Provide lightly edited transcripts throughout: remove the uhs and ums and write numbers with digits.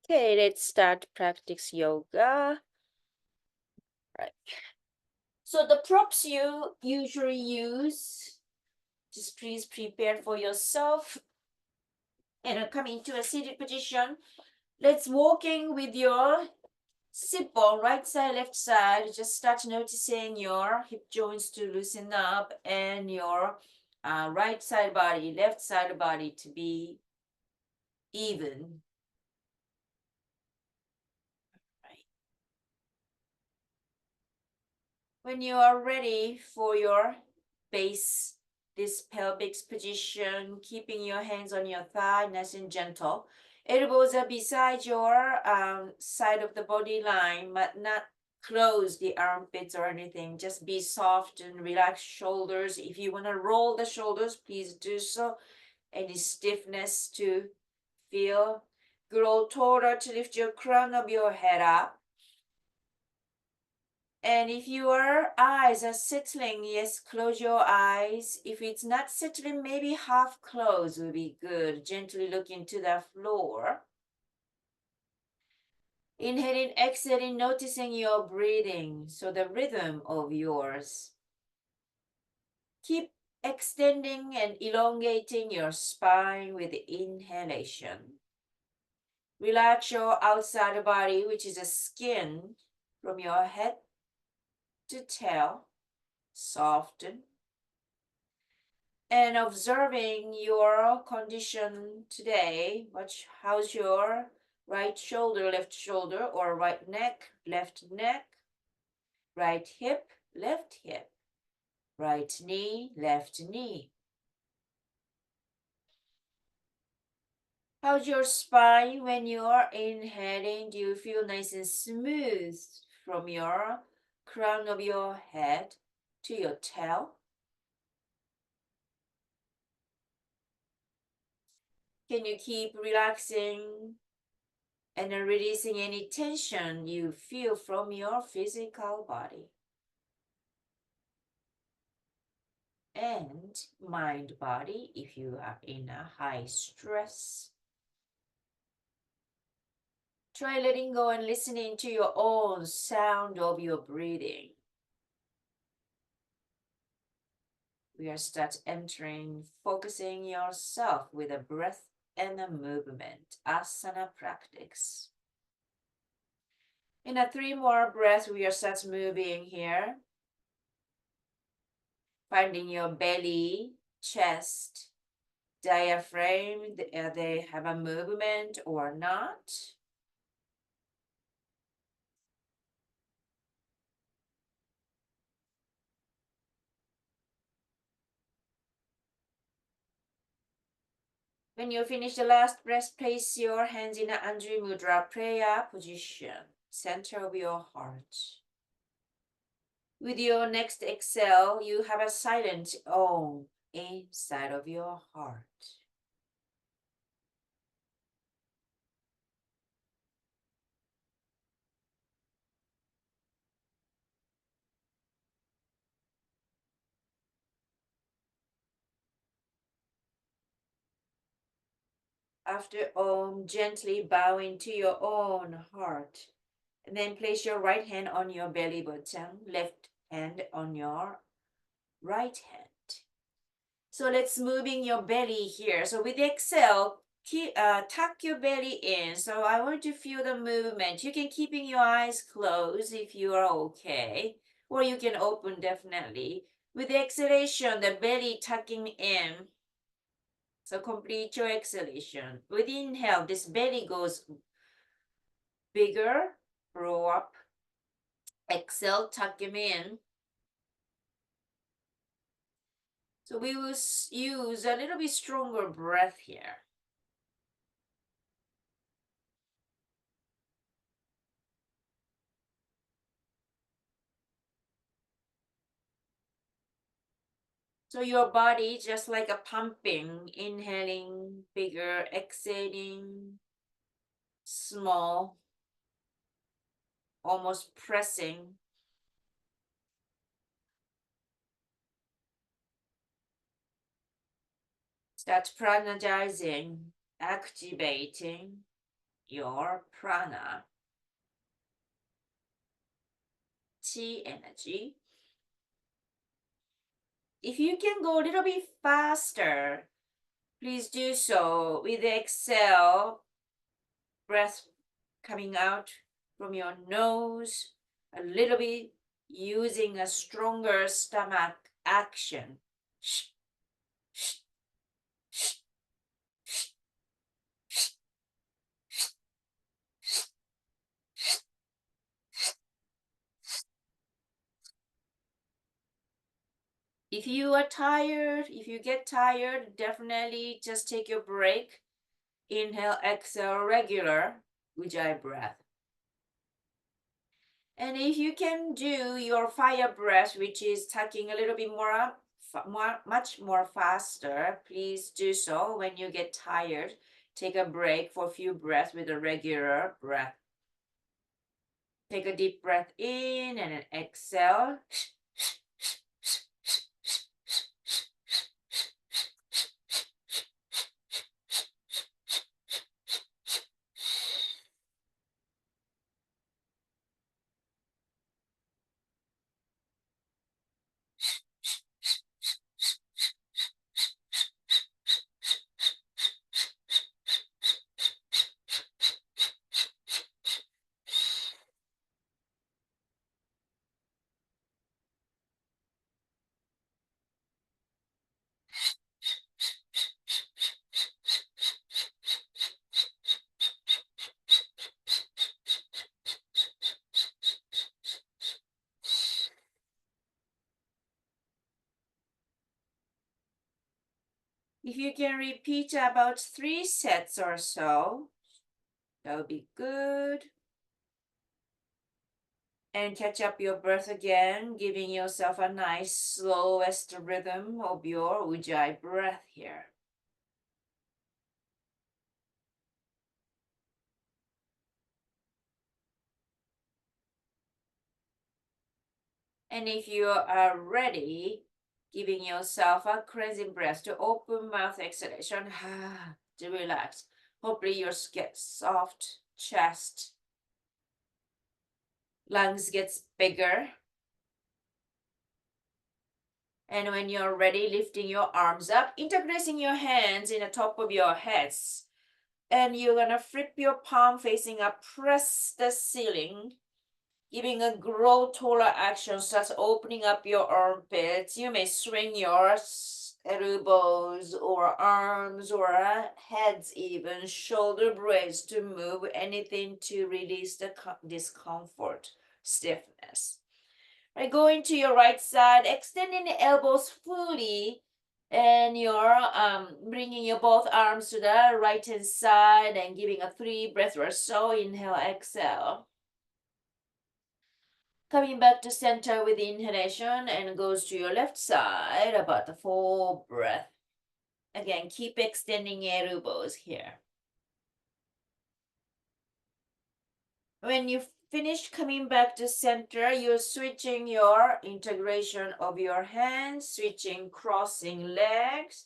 Okay, let's start practice yoga. Right. So the props you usually use, just please prepare for yourself and come into a seated position. Let's walking with your sit bone, right side, left side. Just start noticing your hip joints to loosen up and your right side body, left side body to be even. Right. When you are ready for your base, this pelvic position, keeping your hands on your thigh, nice and gentle. Elbows are beside your side of the body line, but not close the armpits or anything. Just be soft and relax shoulders. If you want to roll the shoulders, please do so. Any stiffness to feel. Grow taller to lift your crown of your head up. And if your eyes are settling, yes, close your eyes. If it's not settling, maybe half closed will be good. Gently look into the floor. Inhaling, exhaling, noticing your breathing. So the rhythm of yours. Keep extending and elongating your spine with the inhalation. Relax your outside body, which is the skin from your head to tail. Soften. And observing your condition today, how's your right shoulder, left shoulder, or right neck, left neck, right hip, left hip, right knee, left knee. How's your spine when you're inhaling? Do you feel nice and smooth from your crown of your head to your tail? Can you keep relaxing and releasing any tension you feel from your physical body and mind body if you are in a high stress? Try letting go and listening to your own sound of your breathing. We are start entering, focusing yourself with a breath and a movement, asana practice. In a 3 more breaths, we are start moving here. Finding your belly, chest, diaphragm, they have a movement or not. When you finish the last breath, place your hands in an Anjali Mudra prayer position, center of your heart. With your next exhale, you have a silent Om inside of your heart. After Om, gently bow into your own heart. And then place your right hand on your belly button, left hand on your right hand. So let's moving your belly here. So with the exhale, tuck your belly in. So I want to feel the movement. You can keeping your eyes closed if you are okay, or you can open definitely. With the exhalation, the belly tucking in. So complete your exhalation. With inhale, this belly goes bigger, roll up. Exhale, tuck him in. So we will use a little bit stronger breath here. So your body just like a pumping, inhaling bigger, exhaling small, almost pressing. Start pranagizing, activating. your prana, chi energy. If you can go a little bit faster, please do so with the exhale, breath coming out from your nose a little bit, using a stronger stomach action. If you are tired, if you get tired, definitely just take your break. Inhale, exhale, regular Ujjayi breath. And if you can do your fire breath, which is tucking a little bit much more faster, please do so. When you get tired, take a break for a few breaths with a regular breath. Take a deep breath in and an exhale. If you can repeat about 3 sets or so, that would be good. And catch up your breath again, giving yourself a nice slowest rhythm of your Ujjayi breath here. And if you are ready, giving yourself a cleansing breath to open mouth exhalation to relax. Hopefully your get soft chest, lungs gets bigger. And when you're ready, lifting your arms up, interlacing your hands in the top of your heads. And you're gonna flip your palm facing up, press the ceiling, giving a grow taller action, starts opening up your armpits. You may swing your elbows or arms or heads, even shoulder blades to move anything to release the discomfort, stiffness. Right, going to your right side, extending the elbows fully, and you're bringing your both arms to the right hand side and giving a 3 breath or so. Inhale, exhale. Coming back to center with the inhalation and goes to your left side, about a 4 breath. Again, keep extending your elbows here. When you finish coming back to center, you're switching your integration of your hands, switching, crossing legs.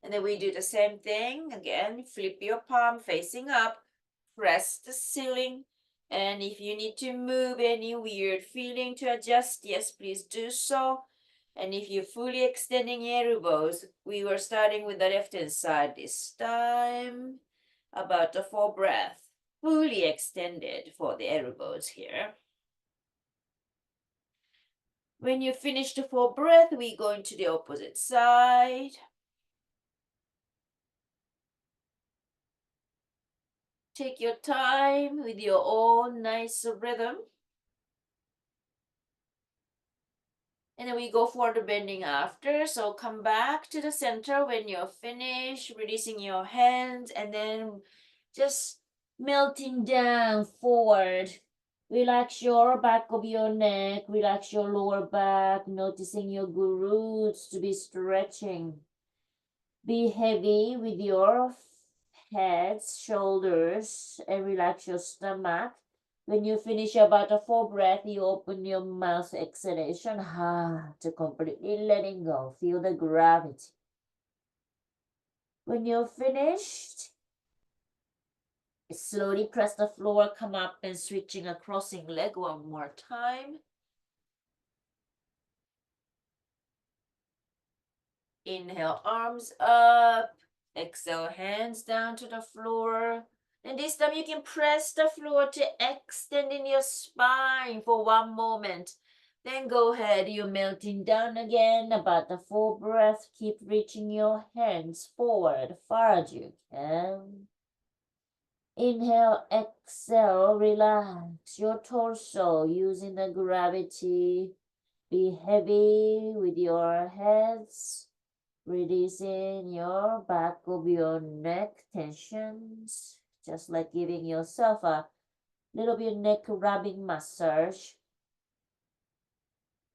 And then we do the same thing. Again, flip your palm facing up, press the ceiling. And if you need to move any weird feeling to adjust, yes, please do so. And if you're fully extending your elbows, we were starting with the left hand side this time. About a 4 breath. Fully extended for the elbows here. When you finish the 4 breath, we go into the opposite side. Take your time with your own nice rhythm. And then we go for the bending after. So come back to the center when you're finished, releasing your hands, and then just melting down forward. Relax your back of your neck, relax your lower back, noticing your glutes to be stretching. Be heavy with your heads, shoulders, and relax your stomach. When you finish about a 4 breath, you open your mouth exhalation to completely letting go. Feel the gravity. When you're finished, Slowly press the floor, come up and switching a crossing leg one more time. Inhale, arms up. Exhale, hands down to the floor. And this time you can press the floor to extending your spine for one moment. Then go ahead, you're melting down again. About the full breath, keep reaching your hands forward far as you can. Inhale, exhale, relax your torso using the gravity. Be heavy with your heads. Releasing your back of your neck tensions, just like giving yourself a little bit of neck rubbing massage.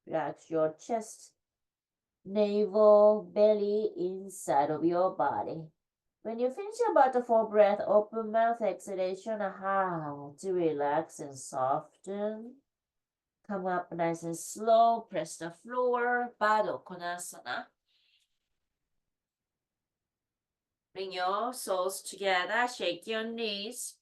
Relax your chest, navel, belly, inside of your body. When you finish about the full breath, open mouth exhalation, to relax and soften. Come up nice and slow, press the floor, Baddha Konasana. Bring your soles together, shake your knees.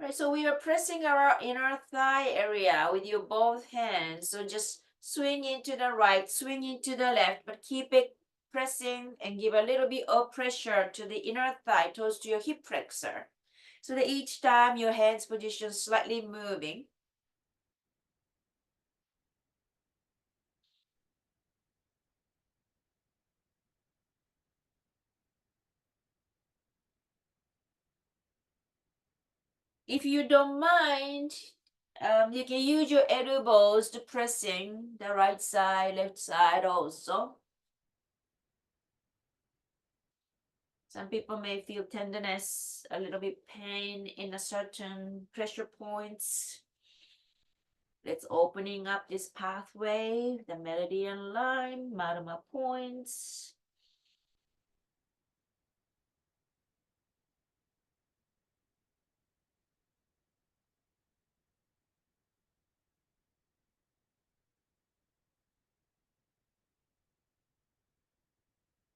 Right, so we are pressing our inner thigh area with your both hands. So just swing into the right, swing into the left, but keep it pressing and give a little bit of pressure to the inner thigh, toes to your hip flexor. So that each time your hands position slightly moving. If you don't mind, you can use your elbows to pressing the right side, left side also. Some people may feel tenderness, a little bit pain in a certain pressure points. Let's opening up this pathway, the meridian line, Madama points.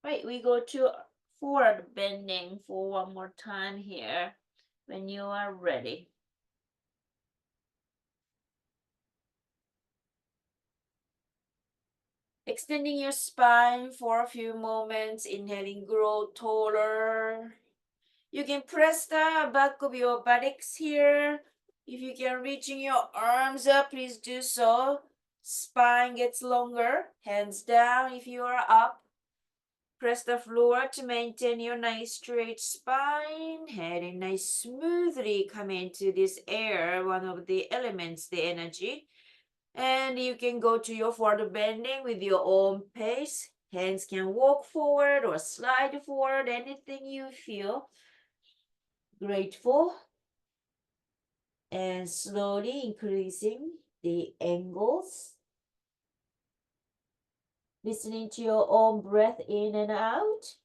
Right, we go to forward bending for one more time here when you are ready. Extending your spine for a few moments, inhaling, grow taller. You can press the back of your buttocks here. If you can reaching your arms up, please do so. Spine gets longer, hands down if you are up. Press the floor to maintain your nice straight spine. Heading nice smoothly come into this air, one of the elements, the energy. And you can go to your forward bending with your own pace. Hands can walk forward or slide forward, anything you feel. Grateful. And slowly increasing the angles. Listening to your own breath in and out.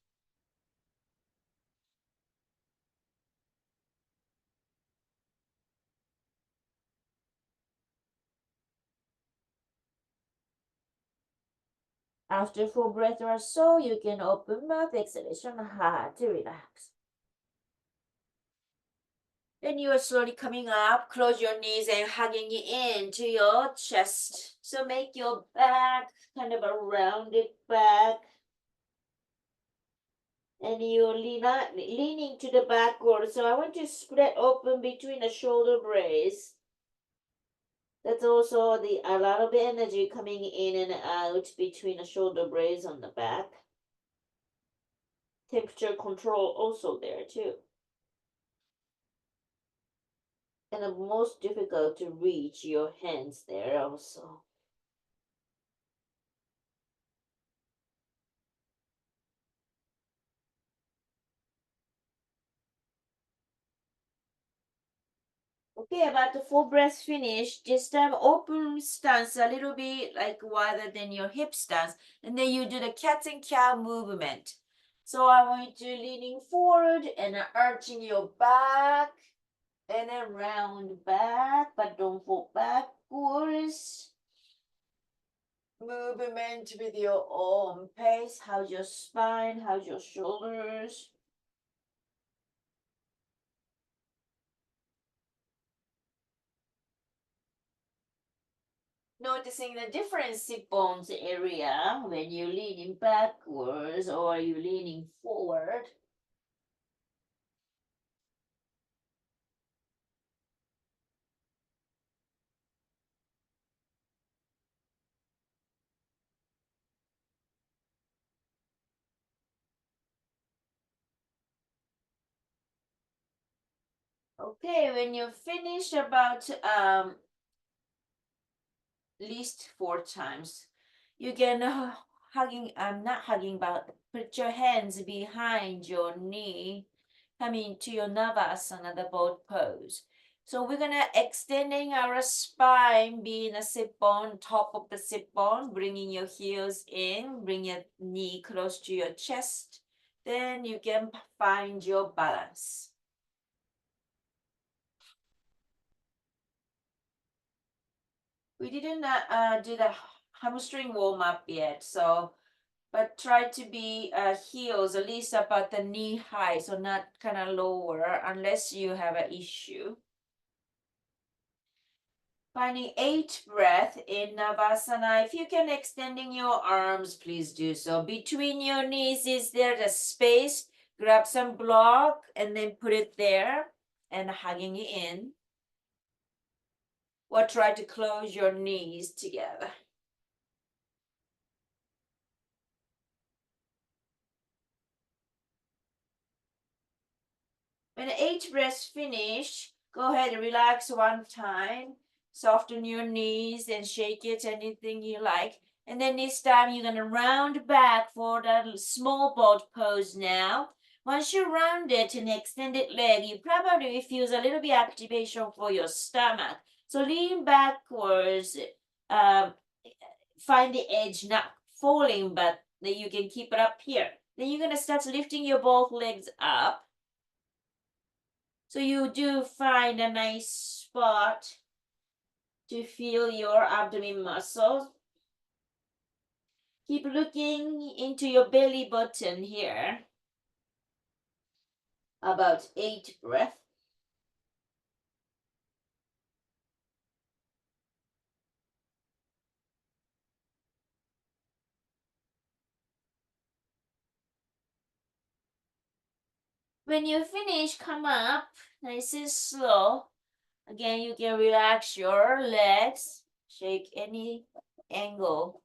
After full breath or so, you can open mouth, exhalation, to relax. Then you are slowly coming up, close your knees and hugging into your chest. So make your back kind of a rounded back. And you're leaning to the backward. So I want to spread open between the shoulder blades. That's also a lot of energy coming in and out between the shoulder blades on the back. Temperature control also there too. And the most difficult to reach your hands there also. Okay, about the full breath finish. This time open stance a little bit like wider than your hip stance. And then you do the cat and cow movement. So I want you leaning forward and arching your back. And then round back, but don't fall backwards. movement with your own pace. How's your spine? How's your shoulders? Noticing the different sit bones area when you're leaning backwards or you're leaning forward. Okay, when you finish about least 4 times, you can hugging. I'm not hugging, but put your hands behind your knee, coming to your Navasana, the boat pose. So we're gonna extending our spine, being a sit bone, top of the sit bone, bringing your heels in, bring your knee close to your chest. Then you can find your balance. We didn't do the hamstring warm up yet, so but try to be heels at least about the knee high, so not kind of lower unless you have an issue. Finding 8 breath in Navasana. If you can extending your arms, please do so. Between your knees, is there the space? Grab some block and then put it there and hugging it in. Or try to close your knees together. When 8 breaths finish, go ahead and relax one time. Soften your knees and shake it anything you like. And then this time you're going to round back for that small boat pose now. Once you round it and extended leg, you probably feel a little bit activation for your stomach. So lean backwards, um, find the edge not falling, but that you can keep it up here. Then you're going to start lifting your both legs up. So you do find a nice spot to feel your abdomen muscles. Keep looking into your belly button here. About 8 breaths. When you finish, come up nice and slow. Again, you can relax your legs, shake any angle.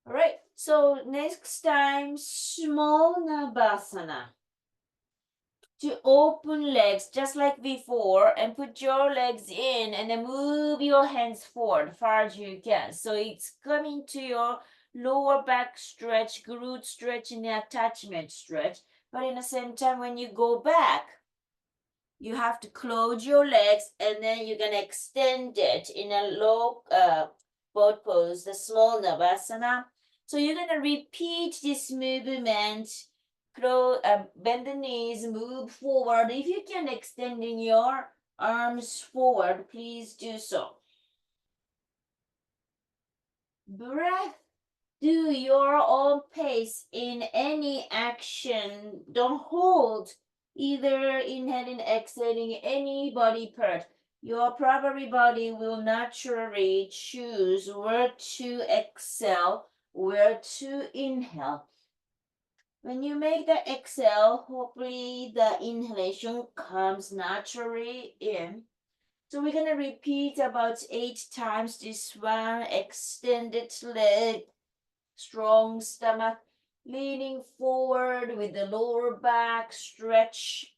All right, so next time, small Navasana. To open legs just like before and put your legs in and then move your hands forward far as you can. So it's coming to your lower back stretch, glute stretch, and attachment stretch. But in the same time, when you go back, you have to close your legs and then you're going to extend it in a low boat pose, the small Navasana. So you're going to repeat this movement. Bend the knees, move forward. If you can extending your arms forward, please do so. Breath. Do your own pace in any action. Don't hold either inhaling, exhaling any body part. Your primary body will naturally choose where to exhale, where to inhale. When you make the exhale, hopefully the inhalation comes naturally in. So we're gonna repeat about 8 times this one. Extended leg, strong stomach, leaning forward with the lower back stretch.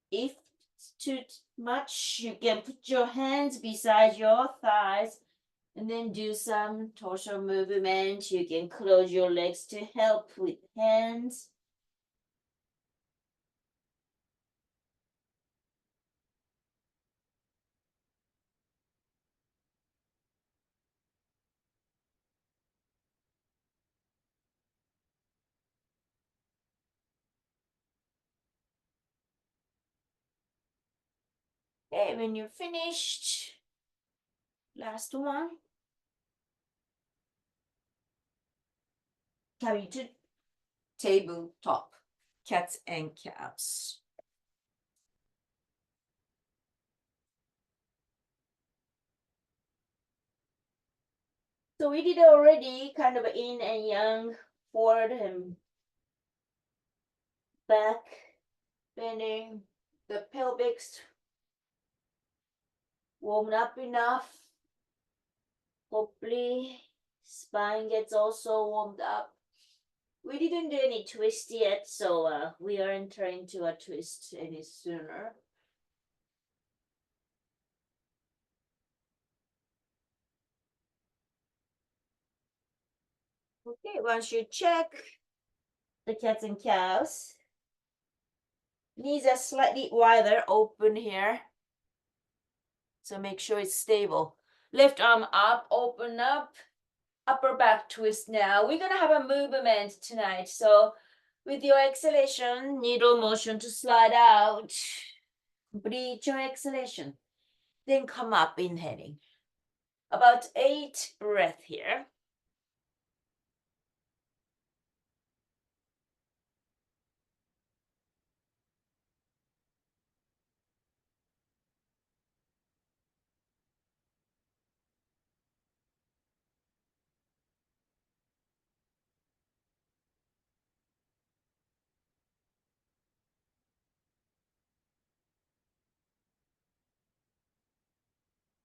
If it's too much, you can put your hands beside your thighs and then do some torso movement. You can close your legs to help with hands. Okay, when you're finished, last one, carry to tabletop, cats and cows. So we did already kind of yin and yang, forward and back, bending the pelvics, warmed up enough. Hopefully spine gets also warmed up. We didn't do any twist yet, so we aren't trying to twist any sooner. Okay, once you check the cats and cows, knees are slightly wider open here. So make sure it's stable. Left arm up, open up, upper back twist now. We're gonna have a movement tonight. So with your exhalation, needle motion to slide out. Breathe your exhalation. Then come up, inhaling. About 8 breaths here.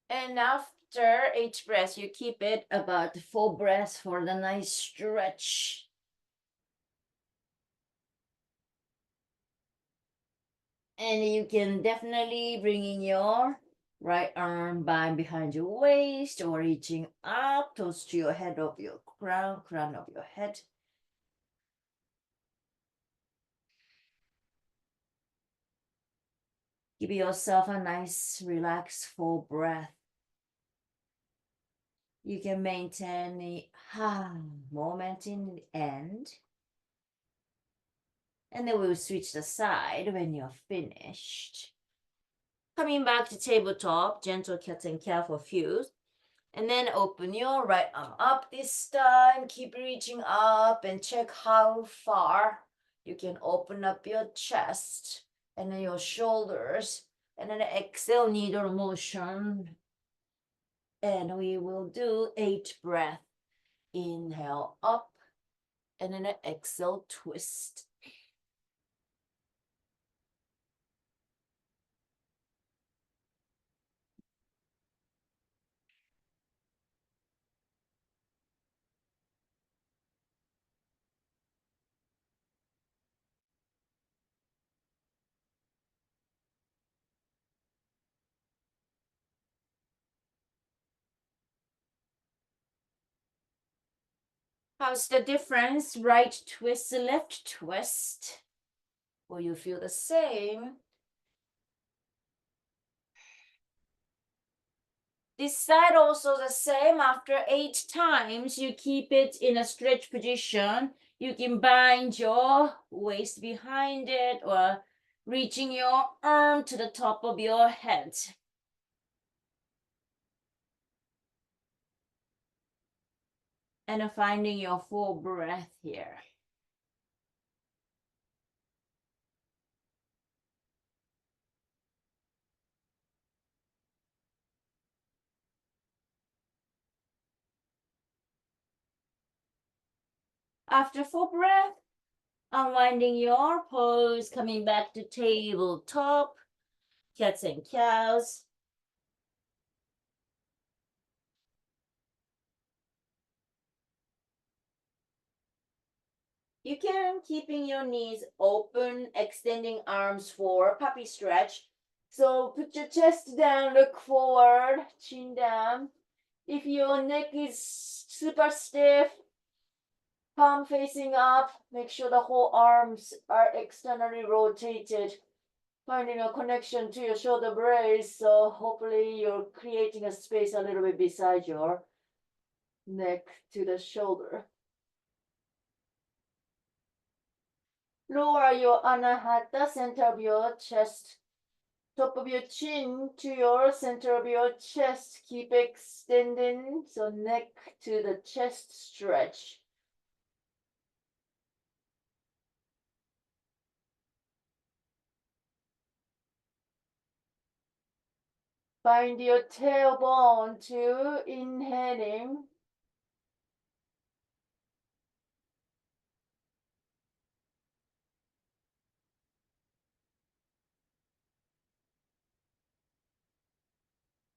And after 8 breaths, you keep it about 4 breaths for the nice stretch. And you can definitely bring in your right arm by behind your waist or reaching up close to your head of your crown of your head. Give yourself a nice relaxed full breath. You can maintain the moment in the end. And then we'll switch the side when you're finished. Coming back to tabletop, gentle cat and cow for a few. And then open your right arm up this time. Keep reaching up and check how far you can open up your chest and then your shoulders. And then exhale, needle motion. And we will do 8 breaths. Inhale up and then exhale, twist. How's the difference? Right twist, left twist. Will you feel the same? This side also the same. After 8 times, you keep it in a stretch position. You can bind your waist behind it or reaching your arm to the top of your head. And finding your full breath here. After full breath, unwinding your pose, coming back to tabletop, cats and cows. You can keeping your knees open, extending arms for puppy stretch. So put your chest down, look forward, chin down. If your neck is super stiff, palm facing up, make sure the whole arms are externally rotated. Finding a connection to your shoulder blades, so hopefully you're creating a space a little bit beside your neck to the shoulder. Lower your anahata, center of your chest. top of your chin to your center of your chest. Keep extending, so neck to the chest stretch. Find your tailbone to inhaling.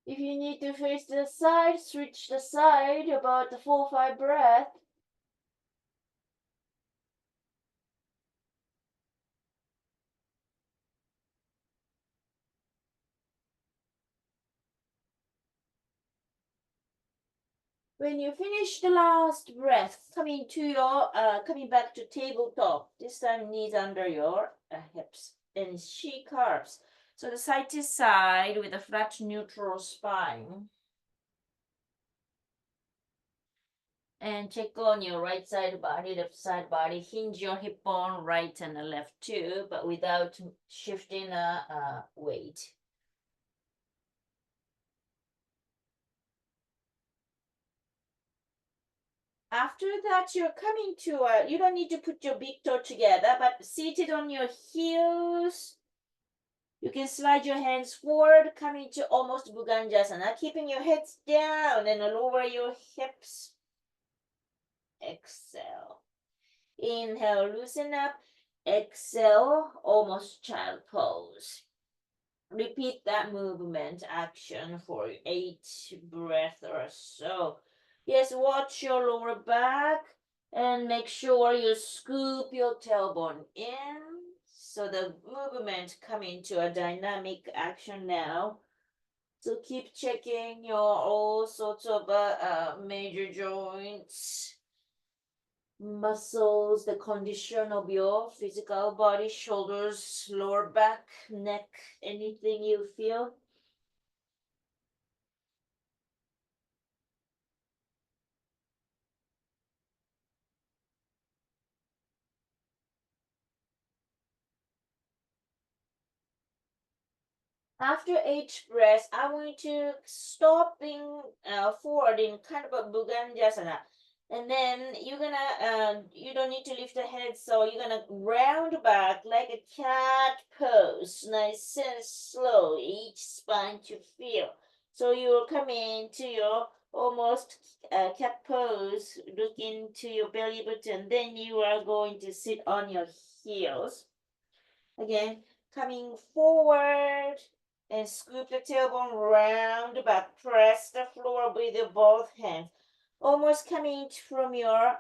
If you need to face the side, switch the side about the 4-5 breath. When you finish the last breath, coming back to tabletop. This time knees under your hips and she carves. So the side to side with a flat neutral spine. And check on your right side body, left side body. Hinge your hip bone right and left too, but without shifting weight. After that, you're coming to you don't need to put your big toe together, but seated on your heels. You can slide your hands forward, coming to almost Bhujangasana, keeping your heads down and lower your hips. Exhale. Inhale, loosen up. Exhale, almost child pose. Repeat that movement action for 8 breaths or so. Yes, watch your lower back and make sure you scoop your tailbone in. So the movement come into a dynamic action now. So keep checking your all sorts of major joints, muscles, the condition of your physical body, shoulders, lower back, neck, anything you feel. After each breath, I want you to stop being forward in kind of a Bhujangasana. And then you're gonna, you don't need to lift the head, so you're gonna round back like a cat pose, nice and slow, each spine to feel. So you'll come into your almost cat pose, look into your belly button, then you are going to sit on your heels. Again, coming forward and scoop the tailbone round back. Press the floor with your both hands. Almost coming from your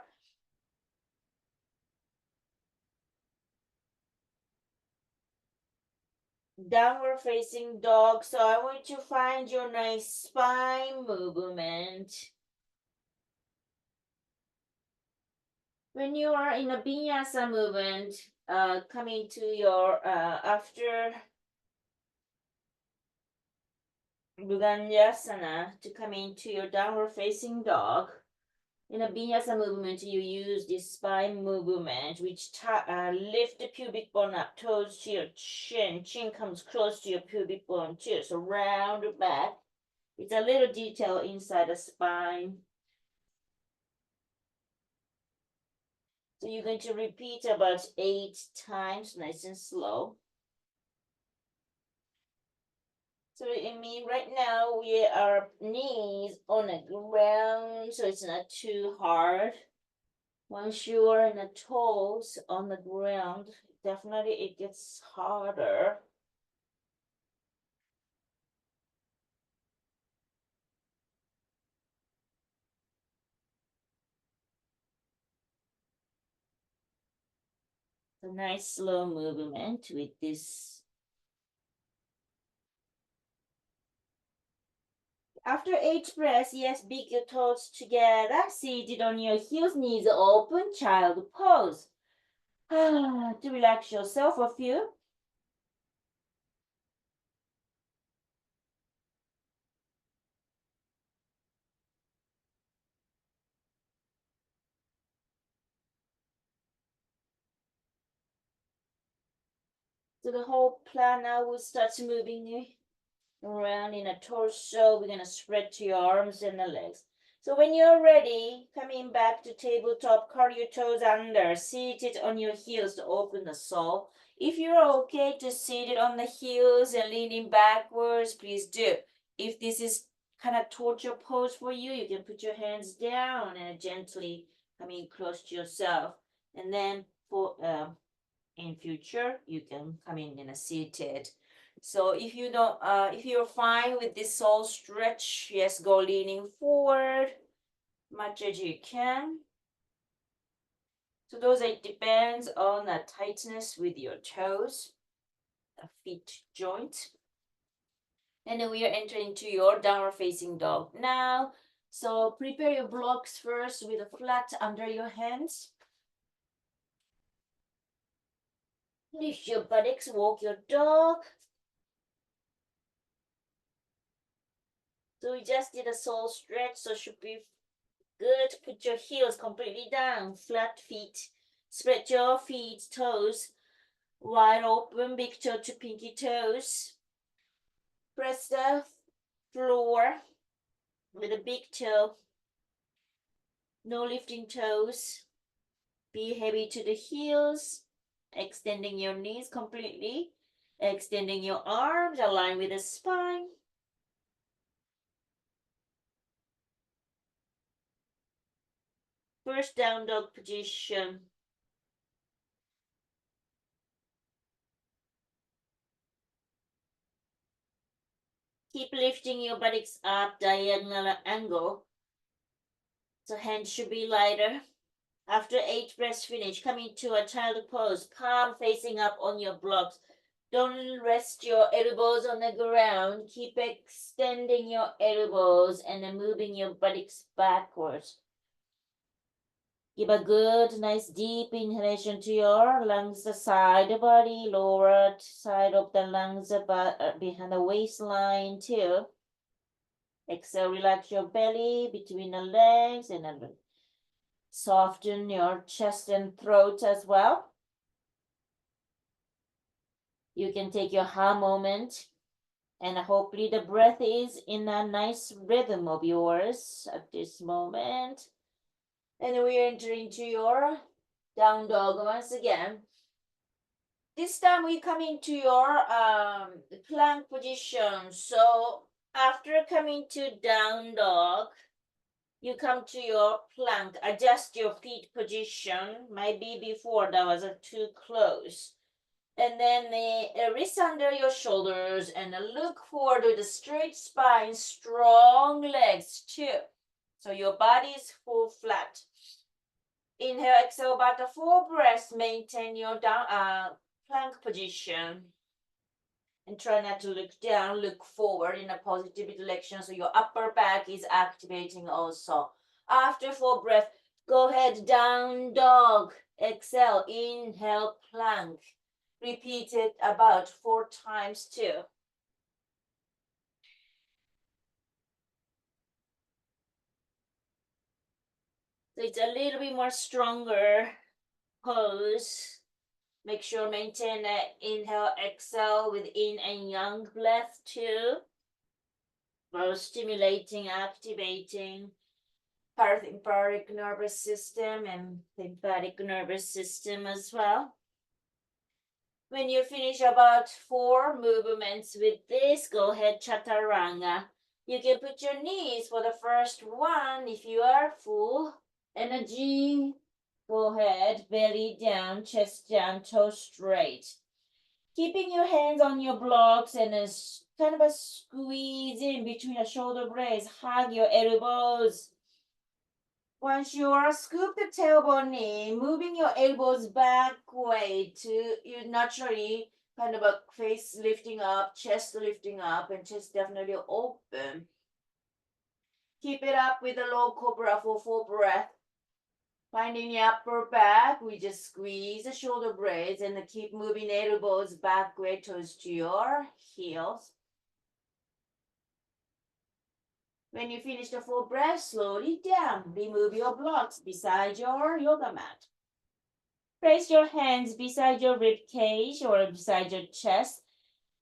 downward facing dog. So I want you to find your nice spine movement. When you are in a vinyasa movement, coming to your after Bhujangasana to come into your downward facing dog. In a vinyasa movement, you use this spine movement, which lift the pubic bone up, toes to your chin. Chin comes close to your pubic bone too. So round back. It's a little detail inside the spine. So you're going to repeat about 8 times, nice and slow. So I mean, right now we are knees on the ground, so it's not too hard. Once you are in the toes on the ground, definitely it gets harder. A nice slow movement with this. After each breath, yes, big your toes together, seated on your heels, knees open, child pose. To relax yourself a few. So the whole plan now will start moving around in a torso. We're going to spread to your arms and the legs. So when you're ready, coming back to tabletop, curl your toes under, seated on your heels to open the sole. If you're okay to sit it on the heels and leaning backwards, please do. If this is kind of torture pose for you, you can put your hands down and gently coming close to yourself. And then for in future, you can come in a seated. So if you don't, if you're fine with this sole stretch, yes, go leaning forward much as you can. So those it depends on the tightness with your toes, the feet joint. And then we are entering into your downward facing dog now. So prepare your blocks first with a flat under your hands. Lift your buttocks, walk your dog. So we just did a sole stretch, so should be good. Put your heels completely down, flat feet. Spread your feet, toes wide open, big toe to pinky toes. Press the floor with a big toe. No lifting toes. Be heavy to the heels. Extending your knees completely. Extending your arms, align with the spine. First down dog position. Keep lifting your buttocks up, diagonal angle. So hands should be lighter. After 8 breaths finish, come into a child pose, palm facing up on your blocks. Don't rest your elbows on the ground. Keep extending your elbows and then moving your buttocks backwards. Give a good, nice deep inhalation to your lungs, the side of the body, lower side of the lungs, behind the waistline too. Exhale, relax your belly between the legs and then soften your chest and throat as well. You can take your ha moment and hopefully the breath is in a nice rhythm of yours at this moment. And we are entering into your down dog once again. This time we come into your plank position. So after coming to down dog, you come to your plank, adjust your feet position. Maybe before that was too close. And then the wrist under your shoulders and look forward with a straight spine, strong legs too. So your body is full flat. Inhale, exhale, about the 4 breaths. Maintain your down plank position. And try not to look down, look forward in a positive direction. So your upper back is activating also. After 4 breaths, go ahead, down dog. Exhale, inhale, plank. Repeat it about 4 times too. So it's a little bit more stronger pose. Make sure maintain that inhale, exhale with yin and yang breath too. Both stimulating, activating parasympathetic nervous system and sympathetic nervous system as well. When you finish about 4 movements with this, go ahead, chaturanga. You can put your knees for the first one if you are full energy. Go ahead, belly down, chest down, toes straight. Keeping your hands on your blocks and a kind of a squeeze in between your shoulder blades. Hug your elbows. Once you are scoop the tailbone in, moving your elbows back way to you naturally kind of a face lifting up, chest lifting up, and chest definitely open. Keep it up with a low cobra for 4 breath. Finding the upper back, we just squeeze the shoulder blades and keep moving elbows back way toes to your heels. When you finish the 4 breaths, slowly down. Remove your blocks beside your yoga mat. Place your hands beside your rib cage or beside your chest.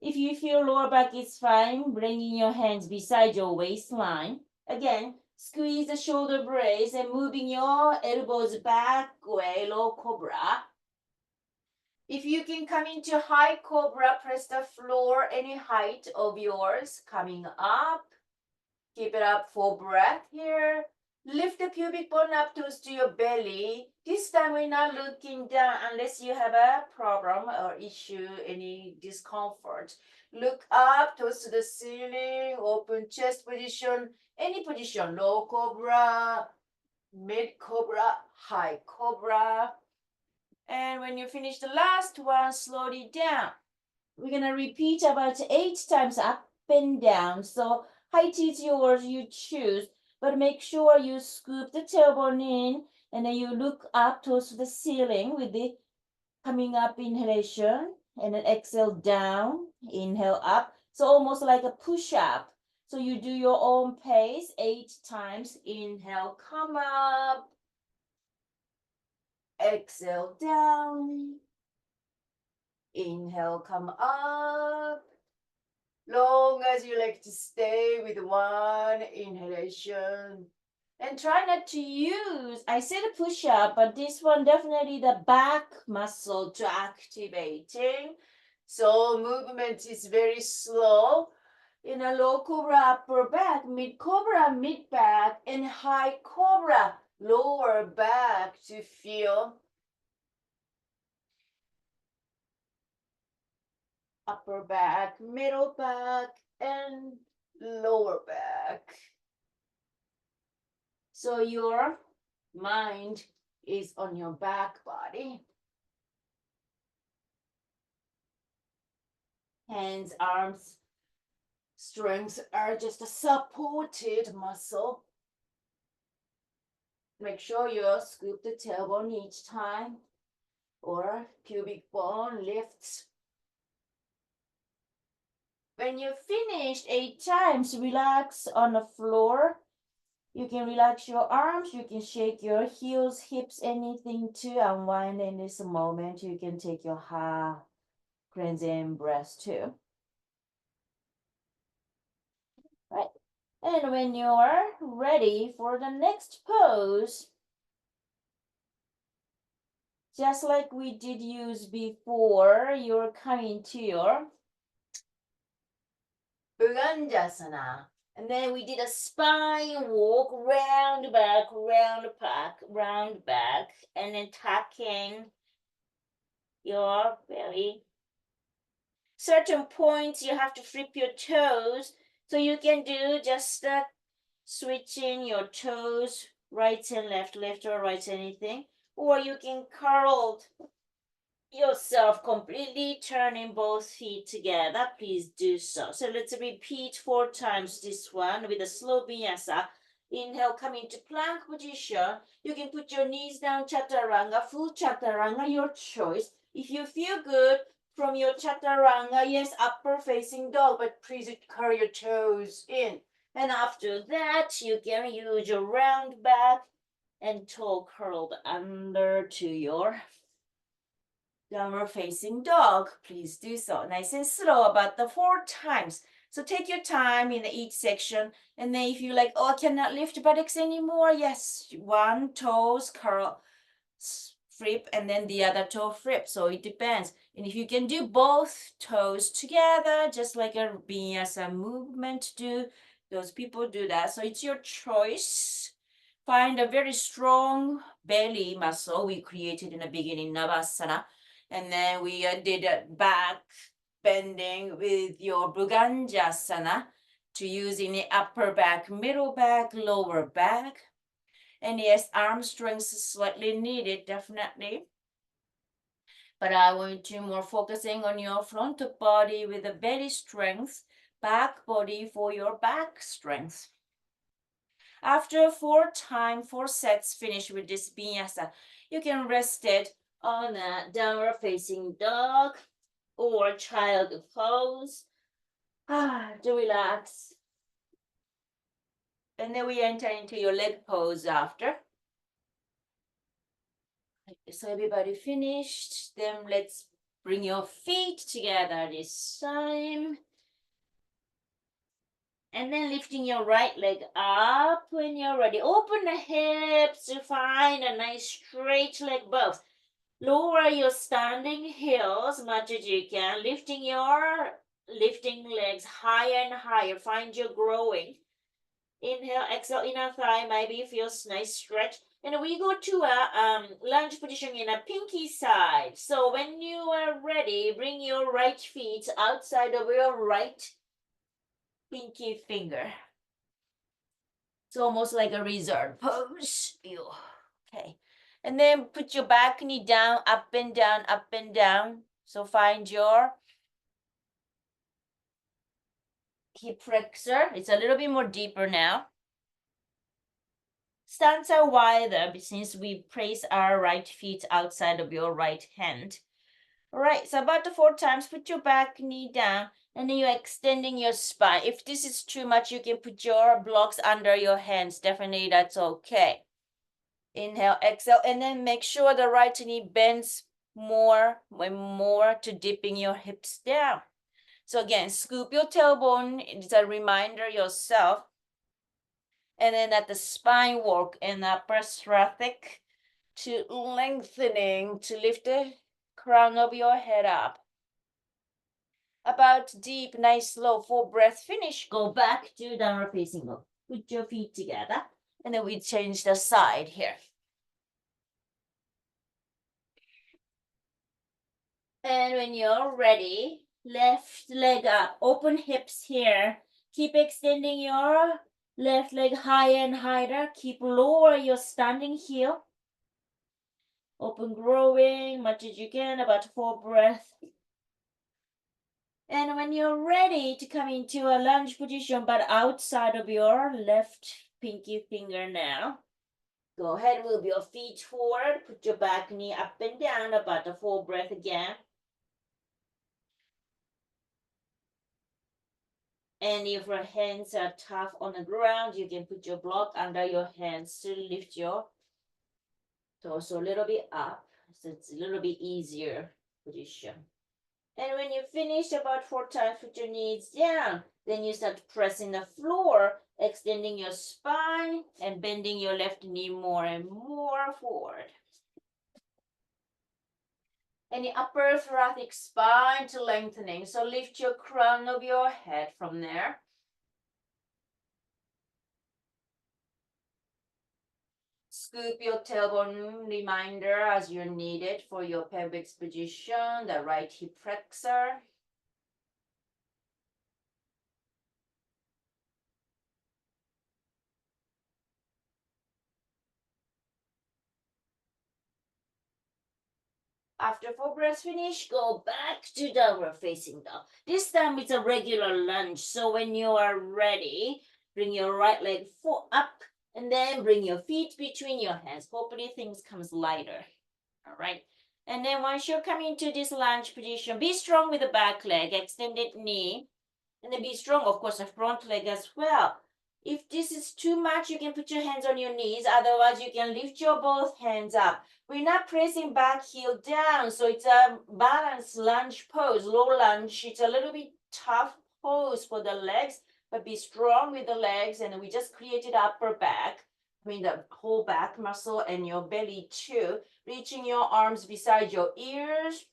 If you feel lower back is fine, bringing your hands beside your waistline. Again, squeeze the shoulder blades and moving your elbows back way, low cobra. If you can come into high cobra, press the floor any height of yours. Coming up. Keep it up for breath here. Lift the pubic bone up close to your belly. This time we're not looking down unless you have a problem or issue, any discomfort. Look up towards the ceiling, open chest position, any position, low cobra, mid cobra, high cobra. And when you finish the last one, slowly down. We're gonna repeat about 8 times up and down. So height is yours, you choose, but make sure you scoop the tailbone in and then you look up towards the ceiling with the coming up inhalation and then exhale down, inhale up. So almost like a push up. So you do your own pace 8 times. Inhale, come up. Exhale down. Inhale, come up. Long as you like to stay with one inhalation. And try not to use, I said a push up, but this one definitely the back muscle to activating. So movement is very slow. In a low cobra, upper back, mid cobra, mid back, and high cobra, lower back to feel upper back, middle back, and lower back. So your mind is on your back body. Hands, arms, strengths are just a supported muscle. Make sure you scoop the tailbone each time or pubic bone lifts. When you finish 8 times, relax on the floor. You can relax your arms, you can shake your heels, hips, anything to unwind in this moment. You can take your cleansing breath too. Right. And when you're ready for the next pose, just like we did use before, you're coming to your Bhujangasana. And then we did a spine walk, round back, round back, and then tucking your belly. Certain points you have to flip your toes, so you can do just switching your toes, right and left or right, anything. Or you can curl yourself completely, turning both feet together. Please do so. So let's repeat 4 times this one with a slow vinyasa. Inhale, come into plank position. You can put your knees down, chaturanga, full chaturanga, your choice. If you feel good from your chaturanga, yes, upper facing dog, but please curl your toes in. And after that, you can use your round back and toe curled under to your downward facing dog. Please do so. Nice and slow, about the 4 times. So take your time in each section. And then if you like, oh, I cannot lift buttocks anymore. Yes, one toes curl, flip, and then the other toe flip. So it depends. And if you can do both toes together, just like a vinyasa movement do, those people do that. So it's your choice. Find a very strong belly muscle we created in the beginning, Navasana. And then we did a back bending with your Bhujangasana to using the upper back, middle back, lower back. And yes, arm strength is slightly needed, definitely. But I want to more focusing on your front body with the belly strength, back body for your back strength. After 4 sets finish with this vinyasa, you can rest it on a downward facing dog or child pose. To relax. And then we enter into your leg pose after. So everybody finished. Then let's bring your feet together this time. And then lifting your right leg up when you're ready. Open the hips to find a nice straight leg both. Lower your standing heels as much as you can, lifting legs higher and higher. Find your growing. Inhale, exhale, inner thigh, maybe feels nice stretch. And we go to a lunge position in a pinky side. So when you are ready, bring your right feet outside of your right pinky finger. It's almost like a reserve pose. Ew. Okay. And then put your back knee down, up and down, up and down. So find your hip flexor. It's a little bit more deeper now. Stance are wider since we place our right feet outside of your right hand. All right, so about the 4 times, put your back knee down, and then you're extending your spine. If this is too much, you can put your blocks under your hands. Definitely, that's okay. Inhale, exhale, and then make sure the right knee bends more and more to dipping your hips down. So again, scoop your tailbone. It's a reminder yourself. And then at the spine work and upper thoracic to lengthening to lift the crown of your head up. About deep, nice, slow, full breath. Finish. Go back to downward facing dog. Put your feet together. And then we change the side here. And when you're ready, left leg up. Open hips here. Keep extending your left leg higher and higher. Keep lower your standing heel. Open growing, much as you can, about 4 breaths. And when you're ready to come into a lunge position, but outside of your left pinky finger now, go ahead, move your feet forward, put your back knee up and down, about a 4 breath again. And if your hands are tough on the ground, you can put your block under your hands to lift your torso a little bit up. So it's a little bit easier position. And when you finish about 4 times, put your knees down. Then you start pressing the floor, extending your spine and bending your left knee more and more forward. And the upper thoracic spine to lengthening. So lift your crown of your head from there. Scoop your tailbone, reminder as you need it for your pelvic position, the right hip flexor. After 4 breaths finish, go back to downward facing dog. This time it's a regular lunge. So when you are ready, bring your right leg up and then bring your feet between your hands. Hopefully things comes lighter. All right. And then once you're coming to this lunge position, be strong with the back leg, extended knee. And then be strong, of course, the front leg as well. If this is too much, you can put your hands on your knees. Otherwise, you can lift your both hands up. We're not pressing back heel down, so it's a balanced lunge pose, low lunge. It's a little bit tough pose for the legs, but be strong with the legs. And we just created upper back. I mean, the whole back muscle and your belly too. Reaching your arms beside your ears.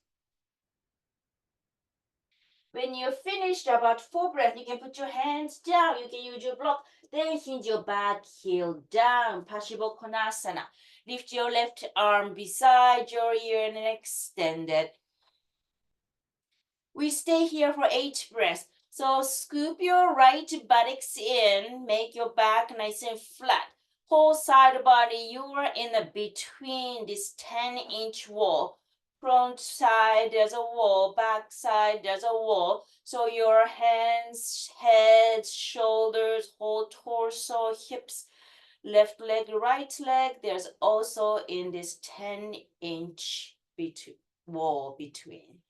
When you're finished, about 4 breaths, you can put your hands down. You can use your block. Then hinge your back heel down. Paschimottanasana. Lift your left arm beside your ear and extend it. We stay here for 8 breaths. So scoop your right buttocks in. Make your back nice and flat. Whole side body, you are in the between this 10-inch wall. Front side, there's a wall. Back side, there's a wall. So your hands, head, shoulders, whole torso, hips, left leg, right leg. There's also in this 10-inch wall between.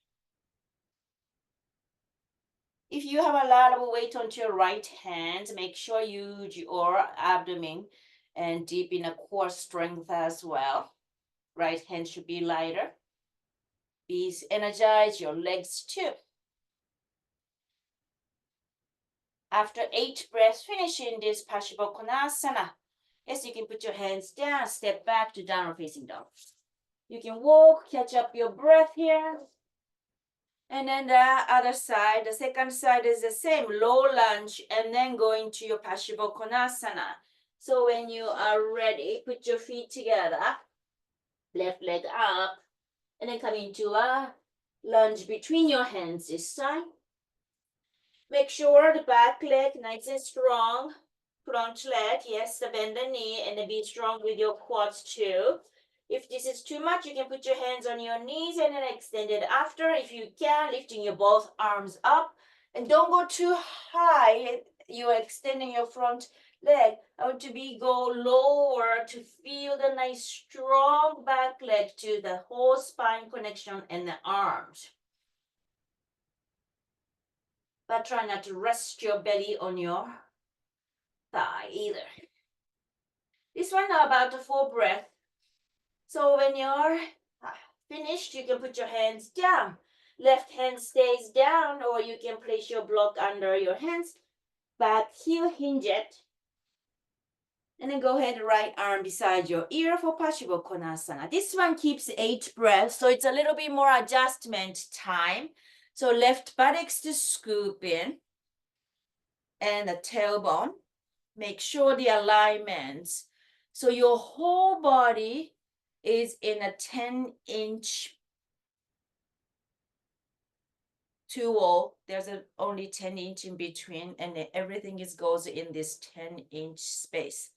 If you have a lot of weight onto your right hand, make sure you use your abdomen and deep in the core strength as well. Right hand should be lighter. Please energize your legs too. After 8 breaths, finishing this Paschimottanasana. Yes, you can put your hands down, step back to downward facing dog. You can walk, catch up your breath here. And then the other side, the second side is the same, low lunge, and then going to your Paschimottanasana. So when you are ready, put your feet together, left leg up, and then come into a lunge between your hands this time. Make sure the back leg nice and strong. Front leg, yes, bend the knee and then be strong with your quads too. If this is too much, you can put your hands on your knees and then extend it after. If you can, lifting your both arms up. And don't go too high. You're extending your front leg. I want to go lower to feel the nice strong back leg to the whole spine connection and the arms. But try not to rest your belly on your thigh either. This one about a full breath. So when you're finished, you can put your hands down. Left hand stays down, or you can place your block under your hands. Back heel, hinge it. And then go ahead, right arm beside your ear for Paschimottanasana. This one keeps 8 breaths, so it's a little bit more adjustment time. So left buttocks to scoop in. And the tailbone. Make sure the alignments. So your whole body is in a 10-inch tool. There's only 10 inch in between, and everything goes in this 10-inch space.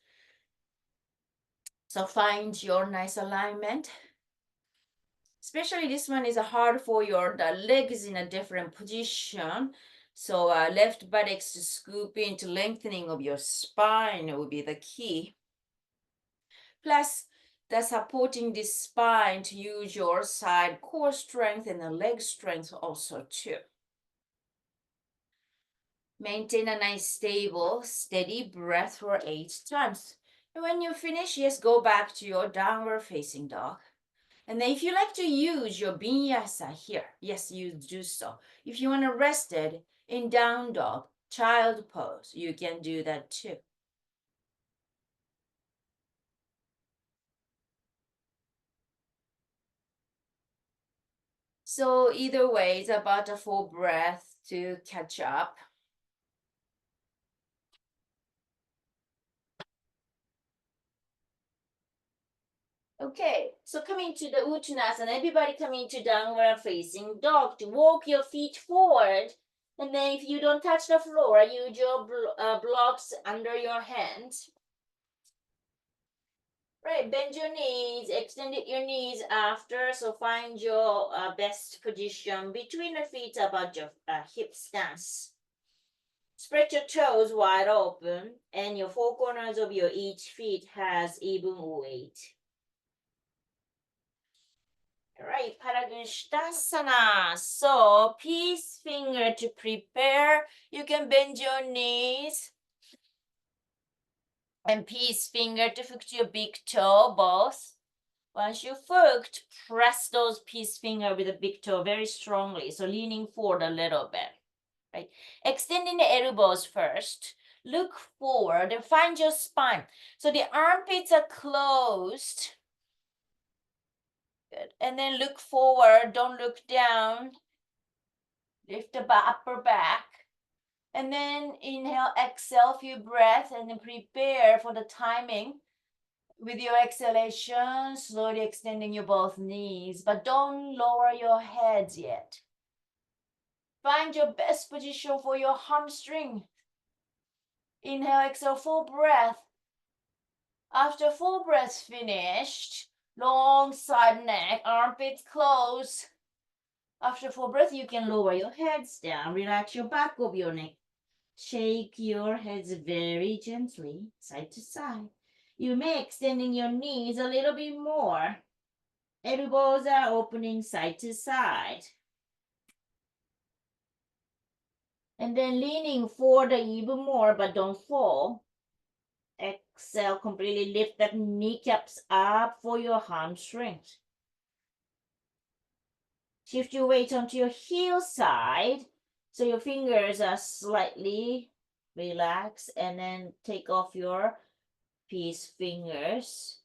So find your nice alignment. Especially this one is hard for the legs in a different position. So left buttocks to scoop into lengthening of your spine will be the key. Plus, the supporting this spine to use your side core strength and the leg strength also too. Maintain a nice stable, steady breath for 8 times. And when you finish, yes, go back to your downward facing dog. And then if you like to use your vinyasa here, yes, you do so. If you want to rest it in down dog, child pose, you can do that too. So either way, it's about a full breath to catch up. Okay, so coming to the Uttanasana, everybody coming to downward facing dog to walk your feet forward. And then if you don't touch the floor, use your blocks under your hands. Right, bend your knees, extend your knees after, so find your best position between the feet about your hip stance. Spread your toes wide open, and your 4 corners of your each feet has even weight. All right, Paragrushtasana. So, peace finger to prepare. You can bend your knees. And peace finger to hook to your big toe, both. Once you hooked, press those peace finger with the big toe very strongly. So leaning forward a little bit, right? Extending the elbows first. Look forward and find your spine. So the armpits are closed. Good. And then look forward, don't look down. Lift the upper back. And then inhale, exhale, few breaths, and then prepare for the timing. With your exhalation, slowly extending your both knees, but don't lower your heads yet. Find your best position for your hamstring. Inhale, exhale, full breath. After full breath finished, long side neck, armpits close. After full breath, you can lower your heads down, relax your back of your neck. Shake your heads very gently, side to side. You may extending your knees a little bit more. Elbows are opening side to side. And then leaning forward even more, but don't fall. Exhale, completely lift the kneecaps up for your hamstrings. Shift your weight onto your heel side so your fingers are slightly relaxed, and then take off your peace fingers.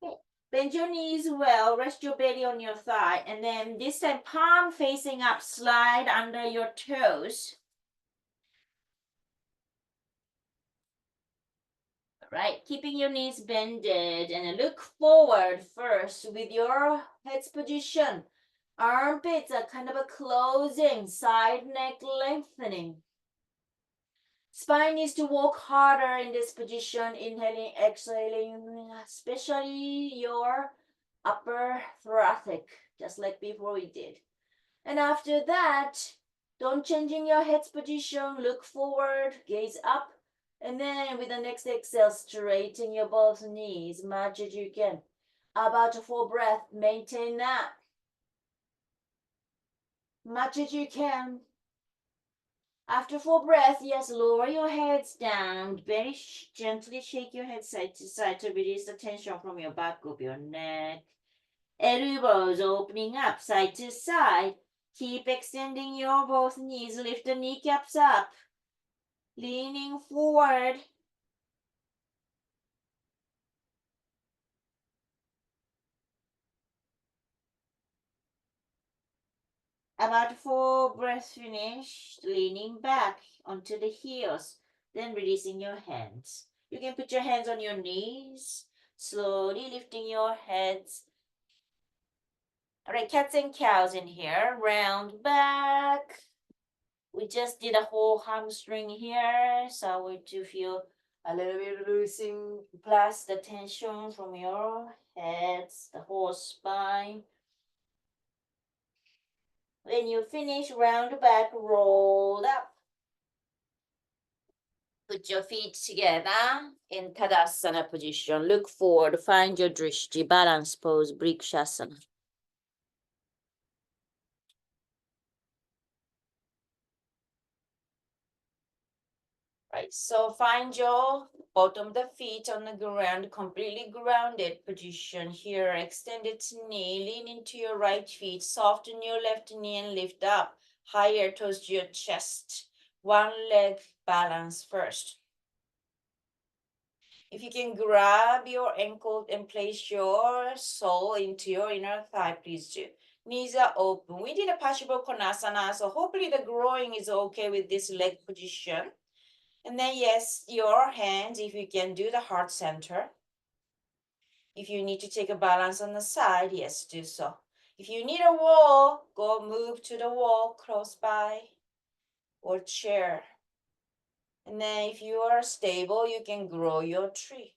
Okay. Bend your knees well, rest your belly on your thigh, and then this time palm facing up, slide under your toes. Right, keeping your knees bended, and look forward first with your head's position. Armpits are kind of a closing, side neck lengthening. Spine needs to work harder in this position, inhaling, exhaling, especially your upper thoracic, just like before we did. And after that, don't changing your head's position, look forward, gaze up, and then with the next exhale, straighten your both knees, much as you can. About a full breath, maintain that. Much as you can. After full breath, yes, lower your heads down. Very gently shake your head side to side to release the tension from your back of your neck. Elbows opening up side to side. Keep extending your both knees. Lift the kneecaps up. Leaning forward. About full breath finished. Leaning back onto the heels. Then releasing your hands. You can put your hands on your knees. Slowly lifting your heads. All right, cats and cows in here. Round back. We just did a whole hamstring here, so we do feel a little bit loosening, plus the tension from your heads, the whole spine. When you finish, round back, roll up. Put your feet together in Tadasana position. Look forward, find your drishti, balance pose, Brikshasana. Right, so find your bottom of the feet on the ground, completely grounded position here. Extended knee, lean into your right feet, soften your left knee and lift up higher towards your chest. One leg balance first. If you can grab your ankle and place your sole into your inner thigh, please do. Knees are open. We did a Paschimottanasana, so hopefully the groin is okay with this leg position. And then, yes, your hands, if you can do the heart center. If you need to take a balance on the side, yes, do so. If you need a wall, go move to the wall close by or chair. And then if you are stable, you can grow your tree.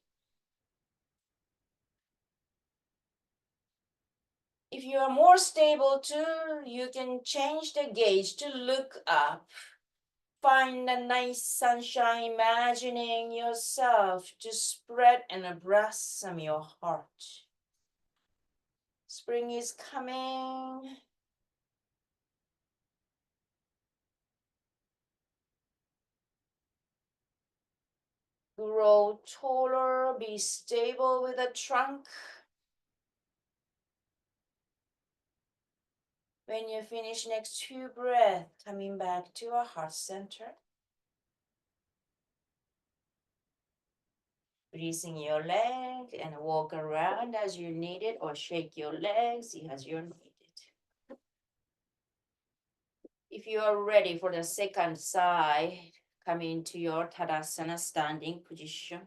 If you are more stable too, you can change the gaze to look up. Find a nice sunshine, imagining yourself to spread and blossom your heart. Spring is coming. Grow taller, be stable with the trunk. When you finish, next 2 breaths, coming back to our heart center. Releasing your leg and walk around as you need it, or shake your legs as you need it. If you are ready for the second side, come into your Tadasana standing position,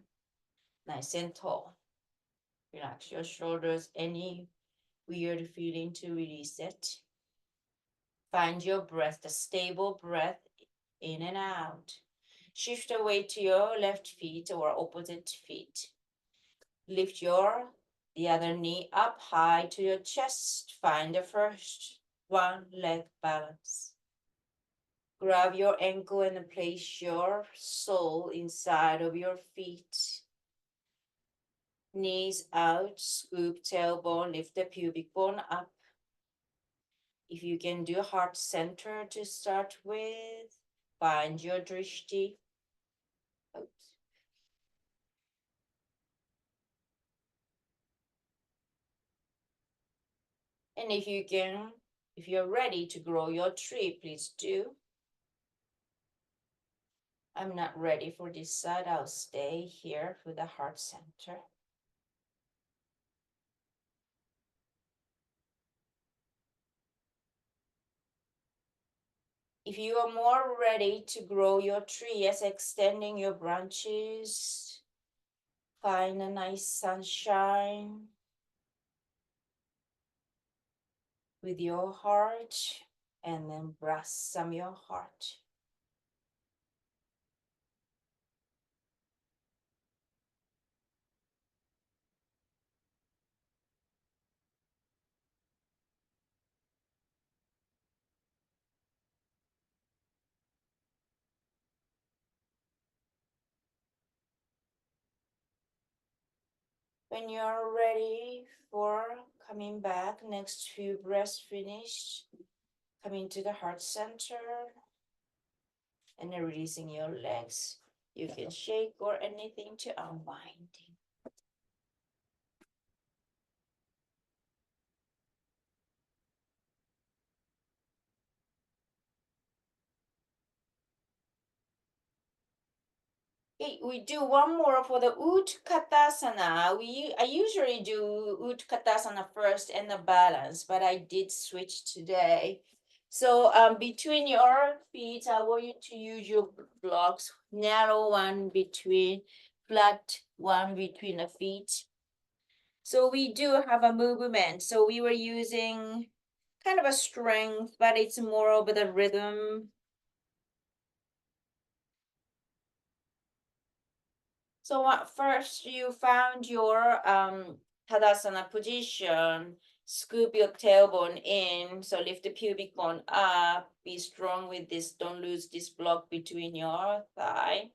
nice and tall. Relax your shoulders, any weird feeling to release it. Find your breath, a stable breath in and out. Shift the weight to your left feet or opposite feet. Lift the other knee up high to your chest. Find the first one leg balance. Grab your ankle and place your sole inside of your feet. Knees out, scoop tailbone, lift the pubic bone up. If you can do heart center to start with, Find your drishti. Oops. And if you're ready to grow your tree, please do. I'm not ready for this side. I'll stay here for the heart center. If you are more ready to grow your tree, yes, extending your branches, find a nice sunshine with your heart, and then blossom your heart. When you're ready for coming back, next few breaths finished, coming to the heart center and then releasing your legs. You can shake or anything to unwind. Okay, we do one more for the Utkatasana. I usually do Utkatasana first and the balance, but I did switch today. So between your feet, I want you to use your blocks, narrow one between, flat one between the feet. So we do have a movement. So we were using kind of a strength, but it's more of the rhythm. So first you found your Tadasana position, scoop your tailbone in, so lift the pubic bone up, be strong with this, don't lose this block between your thigh.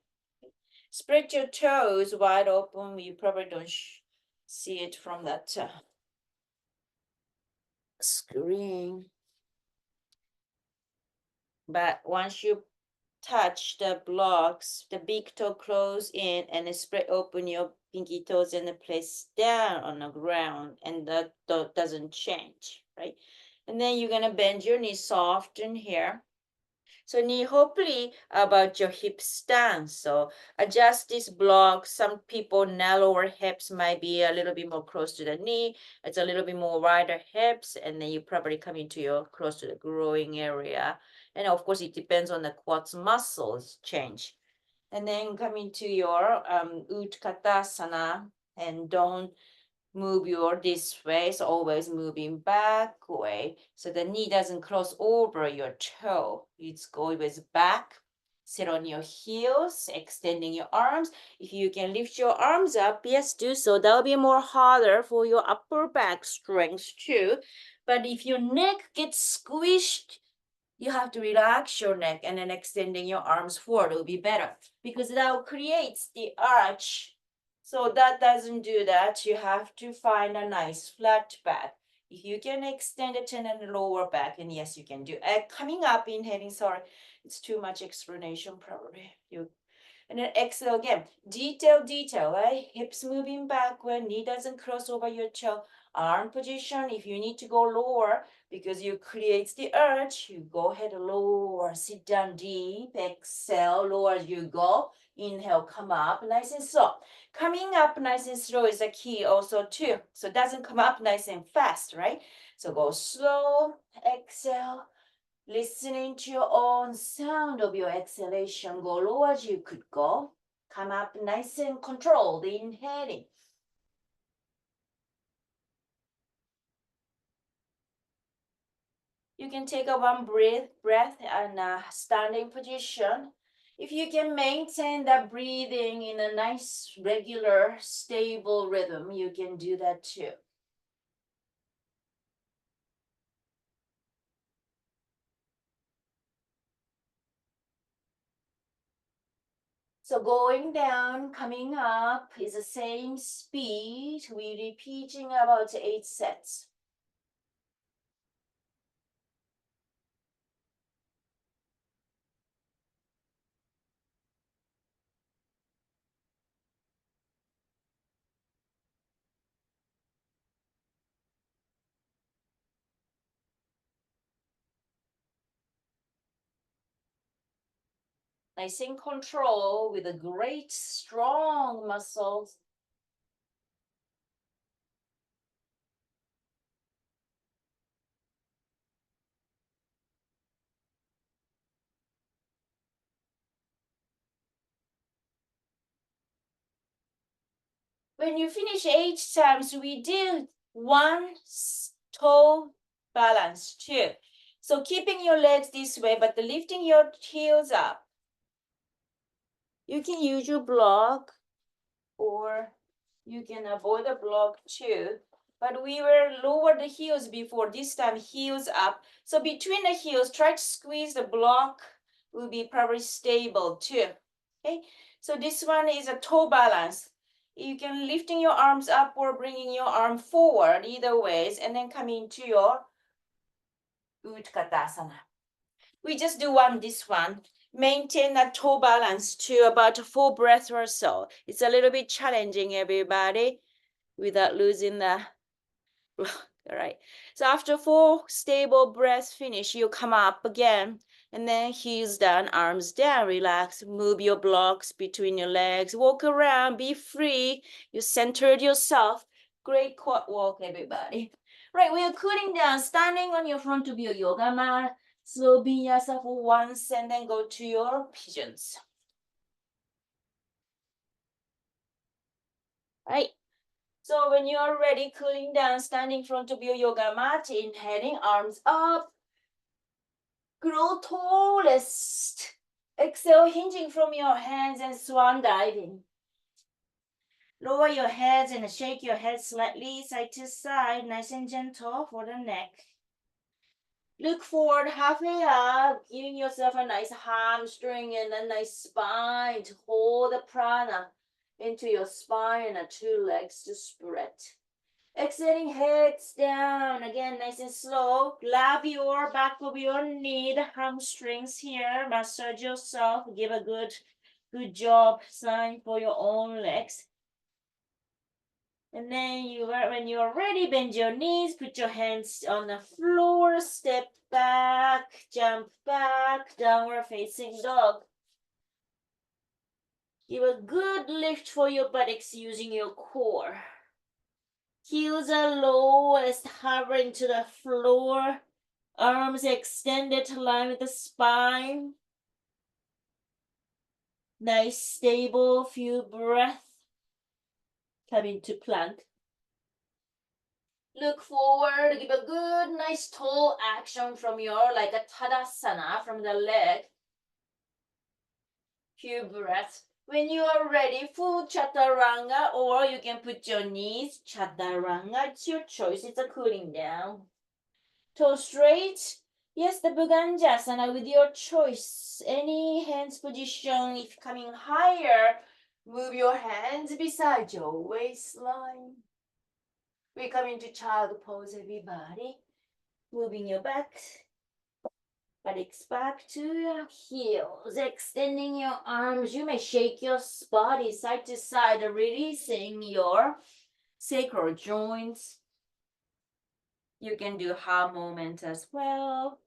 Spread your toes wide open, you probably don't see it from that screen. But once you touch the blocks, the big toe close in and spread open your pinky toes and place down on the ground, and that doesn't change, right? And then you're gonna bend your knee, soften here. So knee hopefully about your hip stance. So adjust this block. Some people narrower hips might be a little bit more close to the knee. It's a little bit more wider hips, and then you probably come into your close to the growing area. And of course, it depends on the quads muscles change. And then come into your Utkatasana, and don't move your this way, so always moving back way, so the knee doesn't cross over your toe. It's always back. Sit on your heels, extending your arms. If you can lift your arms up, yes, do so. That'll be more harder for your upper back strength too. But if your neck gets squished, you have to relax your neck and then extending your arms forward will be better, because that creates the arch. So that doesn't do that. You have to find a nice flat back. If you can extend it in the lower back, and yes, you can do. Coming up, inhaling, sorry, it's too much explanation probably. And then exhale again. Detail, right? Hips moving backward, knee doesn't cross over your toe. Arm position, if you need to go lower because you create the urge, you go ahead lower, sit down deep, exhale, lower as you go. Inhale, come up, nice and slow. Coming up nice and slow is a key also too. So it doesn't come up nice and fast, right? So go slow, exhale, listening to your own sound of your exhalation. Go low as you could go. Come up nice and controlled, inhaling. You can take a one breath in a standing position. If you can maintain that breathing in a nice, regular, stable rhythm, you can do that too. So going down, coming up is the same speed. We're repeating about 8 sets. nice in control with a great strong muscles. When you finish 8 times, we do one toe balance too. So keeping your legs this way, but lifting your heels up. You can use your block or you can avoid the block too. But we were lower the heels before, this time heels up. So between the heels, try to squeeze the block, will be probably stable too. Okay, so this one is a toe balance. You can lifting your arms up or bringing your arm forward, either ways, and then coming to your Utkatasana. We just do this one. Maintain that toe balance to about 4 breaths or so. It's a little bit challenging, everybody, without losing the block. All right. So after 4 stable breaths finish, you come up again and then heels down, arms down, relax, move your blocks between your legs, walk around, be free. You centered yourself. Great quad walk, everybody. Right, we are cooling down, standing on your front of your yoga mat. Slow vinyasa for once and then go to your pigeons. Right. So when you are ready, cooling down, standing in front of your yoga mat, inhaling, arms up. Grow tallest. Exhale, hinging from your hands and swan diving. Lower your heads and shake your head slightly, side to side, nice and gentle for the neck. Look forward halfway up, giving yourself a nice hamstring and a nice spine to hold the prana into your spine and 2 legs to spread. Exhaling, heads down. Again, nice and slow. Grab your back of your knee, the hamstrings here. Massage yourself. Give a good job sign for your own legs. And then when you're ready, bend your knees, put your hands on the floor, step back, jump back, downward facing dog. Give a good lift for your buttocks using your core. Heels are lowest, hovering to the floor. Arms extended to line with the spine. Nice, stable, few breaths. Come into plank. Look forward, give a good, nice tall action from your, like a Tadasana from the leg. Few breaths. When you are ready, full Chaturanga, or you can put your knees, Chaturanga, it's your choice, it's a cooling down. Toes straight. Yes, the Bhujangasana with your choice. Any hands position, if coming higher, move your hands beside your waistline. We come into child pose, everybody. Moving your back, buttocks back to your heels. Extending your arms. You may shake your body side to side, releasing your sacral joints. You can do heart movement as well.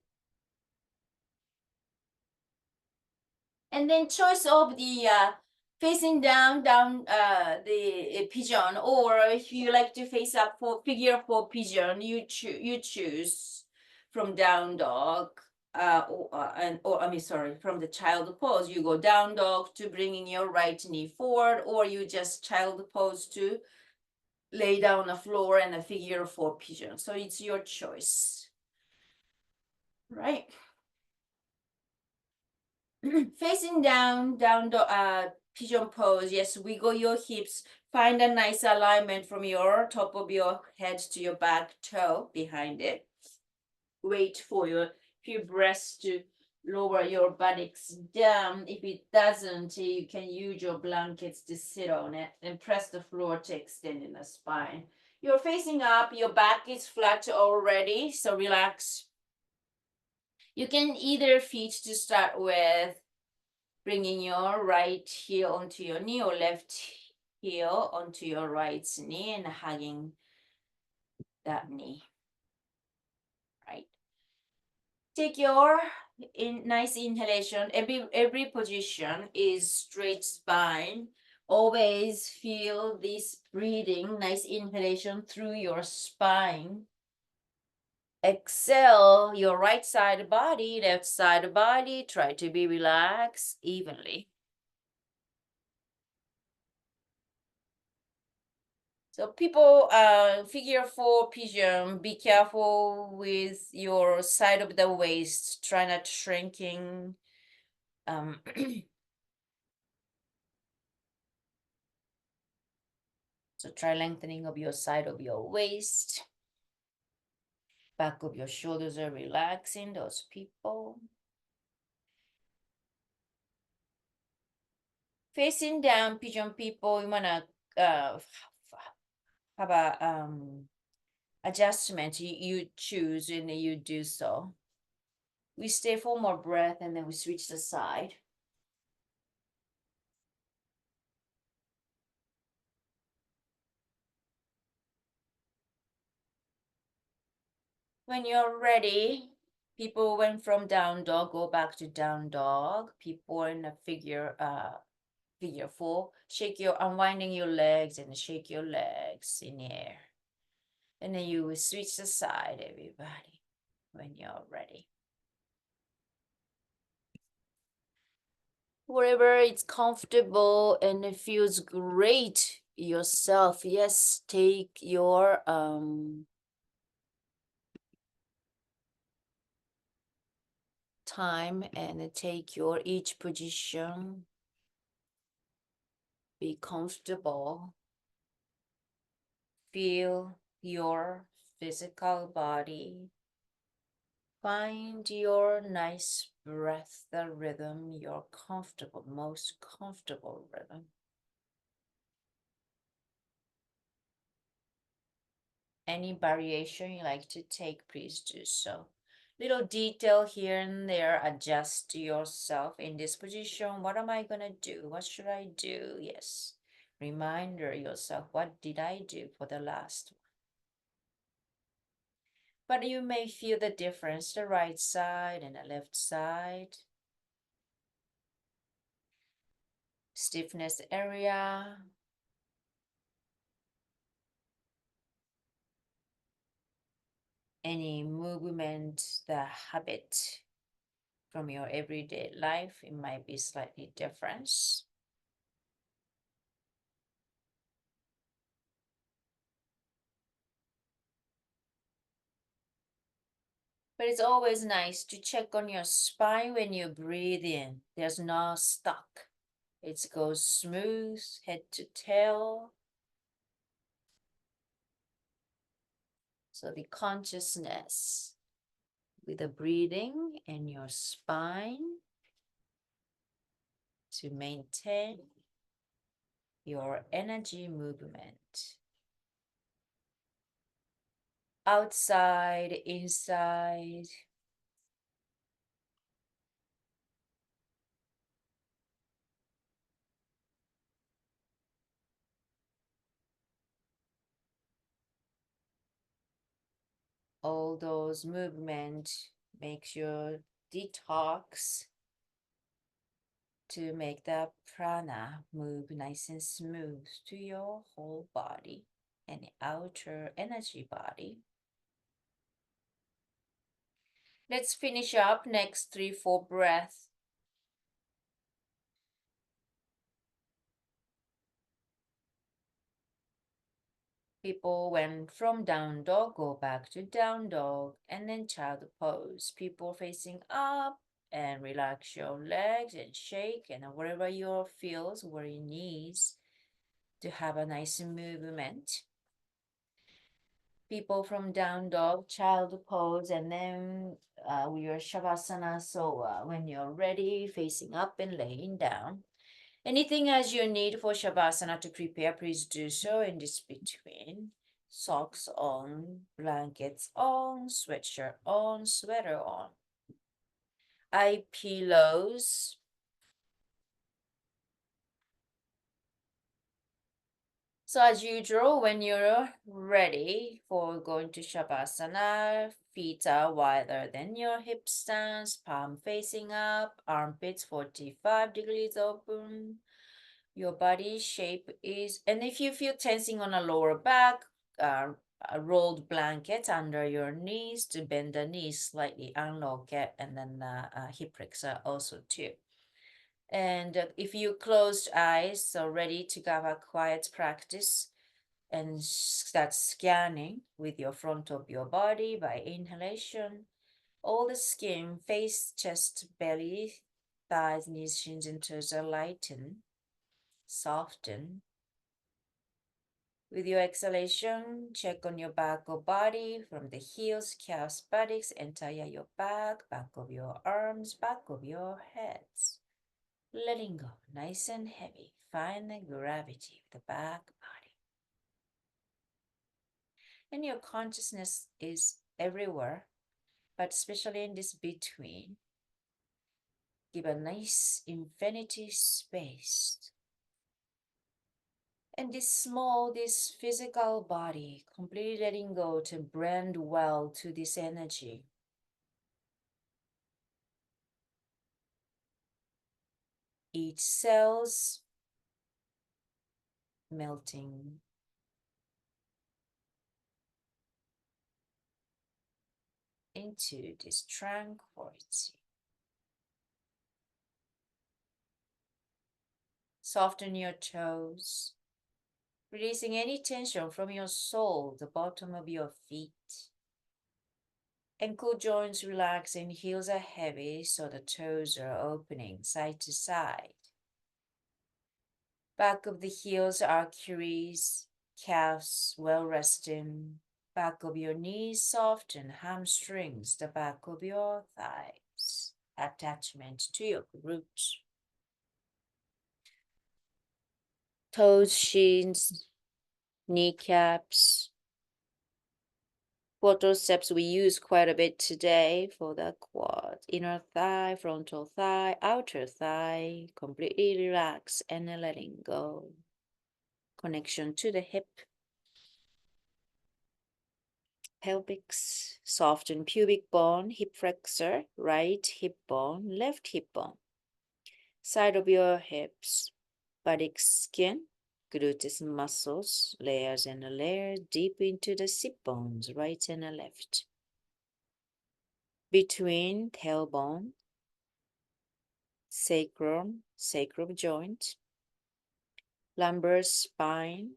And then choice of the facing down the pigeon, or if you like to face up for figure 4 pigeon, you choose from down dog, from the child pose, you go down dog to bringing your right knee forward, or you just child pose to lay down on the floor and a figure 4 pigeon. So it's your choice, right? Facing down pigeon pose. Yes, wiggle your hips. Find a nice alignment from your top of your head to your back toe behind it. Wait for your breasts to lower your buttocks down. If it doesn't, you can use your blankets to sit on it and press the floor to extend in the spine. You're facing up, your back is flat already, so relax. You can either feet to start with, bringing your right heel onto your knee or left heel onto your right knee and hugging that knee. Right. Take your nice inhalation. Every position is straight spine. Always feel this breathing, nice inhalation through your spine. Exhale your right side body, left side body. Try to be relaxed evenly. So people, figure 4 pigeon, be careful with your side of the waist. Try not shrinking. So try lengthening of your side of your waist. Back of your shoulders are relaxing, those people. Facing down, pigeon people, you wanna have a adjustment. You choose and you do so. We stay for more breath and then we switch the side. When you're ready, people went from down dog, go back to down dog. People in a figure 4, unwinding your legs and shake your legs in the air. And then you will switch the side, everybody, when you're ready. Wherever it's comfortable and it feels great yourself, yes, take your time and take your each position. Be comfortable. Feel your physical body. Find your nice breath, the rhythm, your comfortable, most comfortable rhythm. Any variation you like to take, please do so. Little detail here and there, adjust to yourself in this position. What am I gonna do? What should I do? Yes. Reminder yourself, what did I do for the last one? But you may feel the difference, the right side and the left side. Stiffness area. Any movement, the habit from your everyday life, it might be slightly different. But it's always nice to check on your spine when you breathe in. There's no stuck. It goes smooth, head to tail. So the consciousness with the breathing and your spine to maintain your energy movement. Outside, inside. All those movement makes your detox to make the prana move nice and smooth to your whole body and the outer energy body. Let's finish up next 3-4 breaths. People went from down dog, go back to down dog, and then child pose. People facing up and relax your legs and shake and wherever your feels, where your knees to have a nice movement. People from down dog, child pose, and then your shavasana. So when you're ready, facing up and laying down. Anything as you need for shavasana to prepare, please do so in this between. Socks on, blankets on, sweatshirt on, sweater on. Eye pillows. So as usual, when you're ready for going to shavasana, feet are wider than your hip stance, palm facing up, armpits 45 degrees open. Your body shape is, and if you feel tensing on a lower back, a rolled blanket under your knees to bend the knees slightly, unlock it, and then hip flexor also too. And if you closed eyes, so ready to have a quiet practice and start scanning with your front of your body by inhalation, all the skin, face, chest, belly, thighs, knees, shins, and toes are lighten, soften. With your exhalation, check on your back of body from the heels, calves, buttocks, entire your back of your arms, back of your heads. Letting go, nice and heavy. Find the gravity of the back body. And your consciousness is everywhere, but especially in this between. Give a nice infinity space. And this physical body, completely letting go to blend well to this energy. Each cells melting. Into this tranquility. Soften your toes, releasing any tension from your sole, the bottom of your feet. Ankle joints relax and heels are heavy, so the toes are opening side to side. Back of the heels, arteries, calves well resting. Back of your knees soften, hamstrings, the back of your thighs. Attachment to your glutes. Toes, shins, kneecaps. Quadriceps we use quite a bit today for the quad. Inner thigh, frontal thigh, outer thigh. Completely relax and letting go. Connection to the hip. Pelvics, soften pubic bone, hip flexor, right hip bone, left hip bone. Side of your hips, buttock skin, gluteus muscles, layers and layers deep into the sit bones, right and left. Between tailbone, sacrum joint, lumbar spine,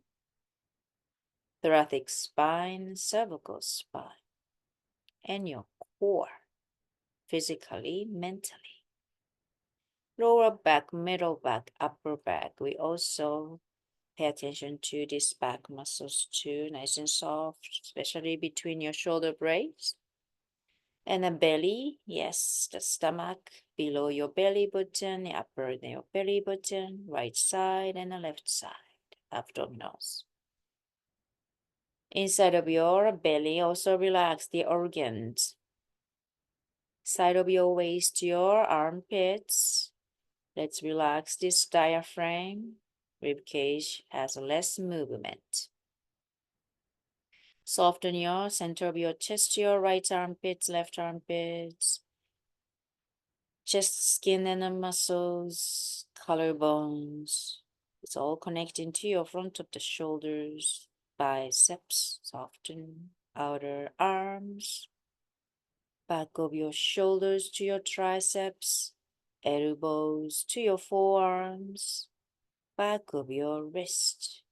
thoracic spine, cervical spine, and your core, physically, mentally. Lower back, middle back, upper back. We also pay attention to these back muscles too, nice and soft, especially between your shoulder blades. And the belly, yes, the stomach below your belly button, the upper your belly button, right side and the left side, abdominals. Inside of your belly, also relax the organs. Side of your waist, your armpits. Let's relax this diaphragm. Rib cage has less movement. Soften your center of your chest, your right armpits, left armpits. Chest skin and the muscles, collarbones. It's all connecting to your front of the shoulders, biceps, soften, outer arms, back of your shoulders to your triceps, elbows to your forearms, back of your wrist.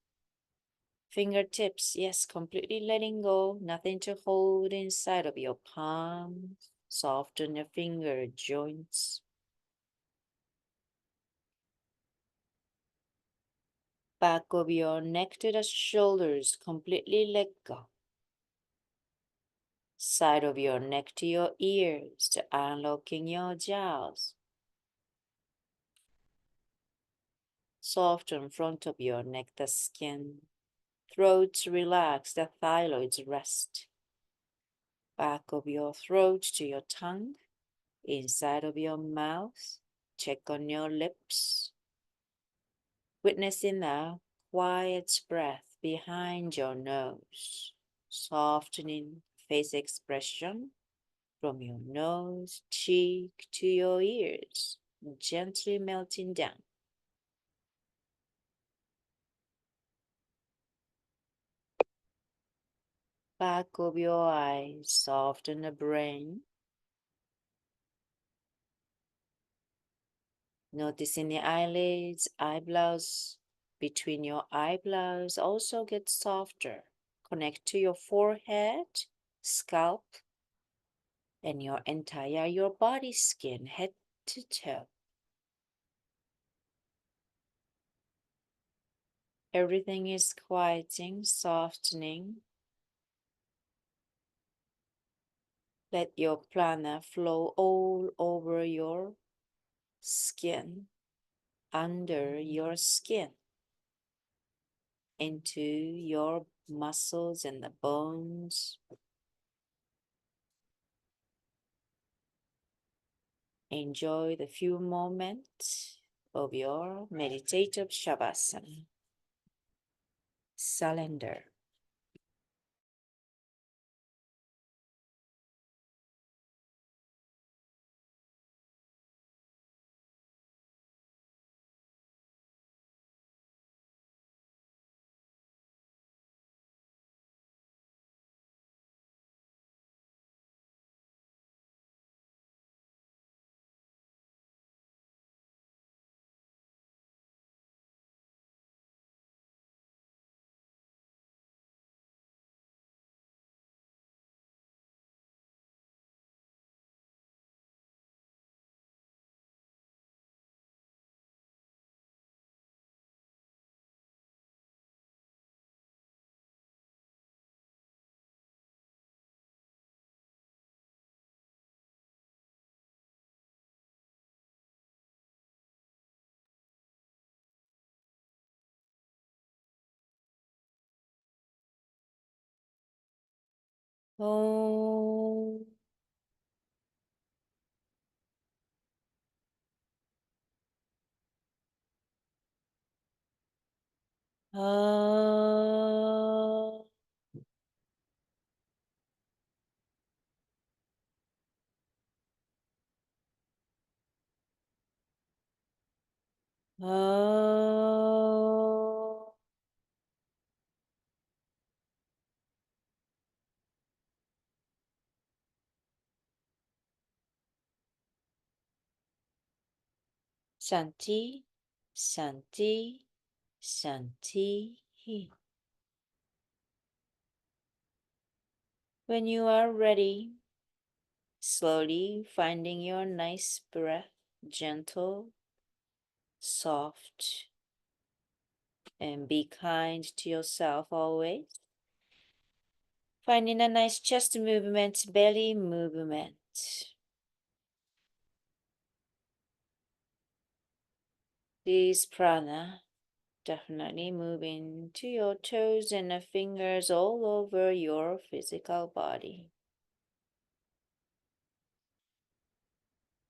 Fingertips, yes, completely letting go, nothing to hold inside of your palms. Soften your finger joints. Back of your neck to the shoulders, completely let go. Side of your neck to your ears, to unlocking your jaws. Soften front of your neck, the skin. Throat relax, the thyroids rest. Back of your throat to your tongue. Inside of your mouth, check on your lips. Witnessing the quiet breath behind your nose, softening face expression, from your nose, cheek to your ears, gently melting down. Back of your eyes, soften the brain. Noticing the eyelids, eyebrows, between your eyebrows also get softer. Connect to your forehead, scalp, and your body skin, head to toe. Everything is quieting, softening. Let your prana flow all over your skin, under your skin, into your muscles and the bones. Enjoy the few moments of your meditative Shavasana. Surrender. Om. Om. Om. Shanti, Shanti, Shanti. When you are ready, slowly finding your nice breath, gentle, soft, and be kind to yourself always. Finding a nice chest movement, belly movement. This prana definitely moving to your toes and the fingers all over your physical body.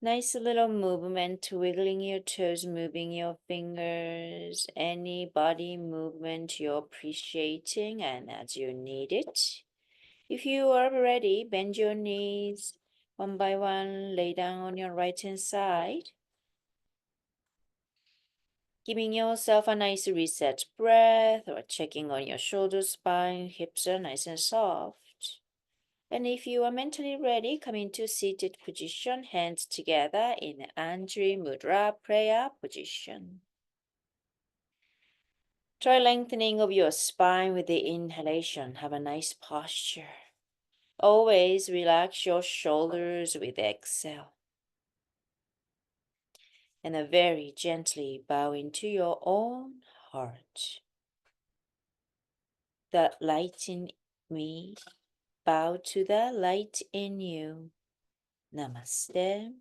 Nice little movement, wiggling your toes, moving your fingers, any body movement you're appreciating and as you need it. If you are ready, bend your knees one by one, lay down on your right hand side. Giving yourself a nice reset breath or checking on your shoulders, spine, hips are nice and soft. And if you are mentally ready, come into seated position, hands together in Anjali Mudra prayer position. Try lengthening of your spine with the inhalation. Have a nice posture. Always relax your shoulders with exhale. And very gently bow into your own heart. That light in me, bow to the light in you. Namaste.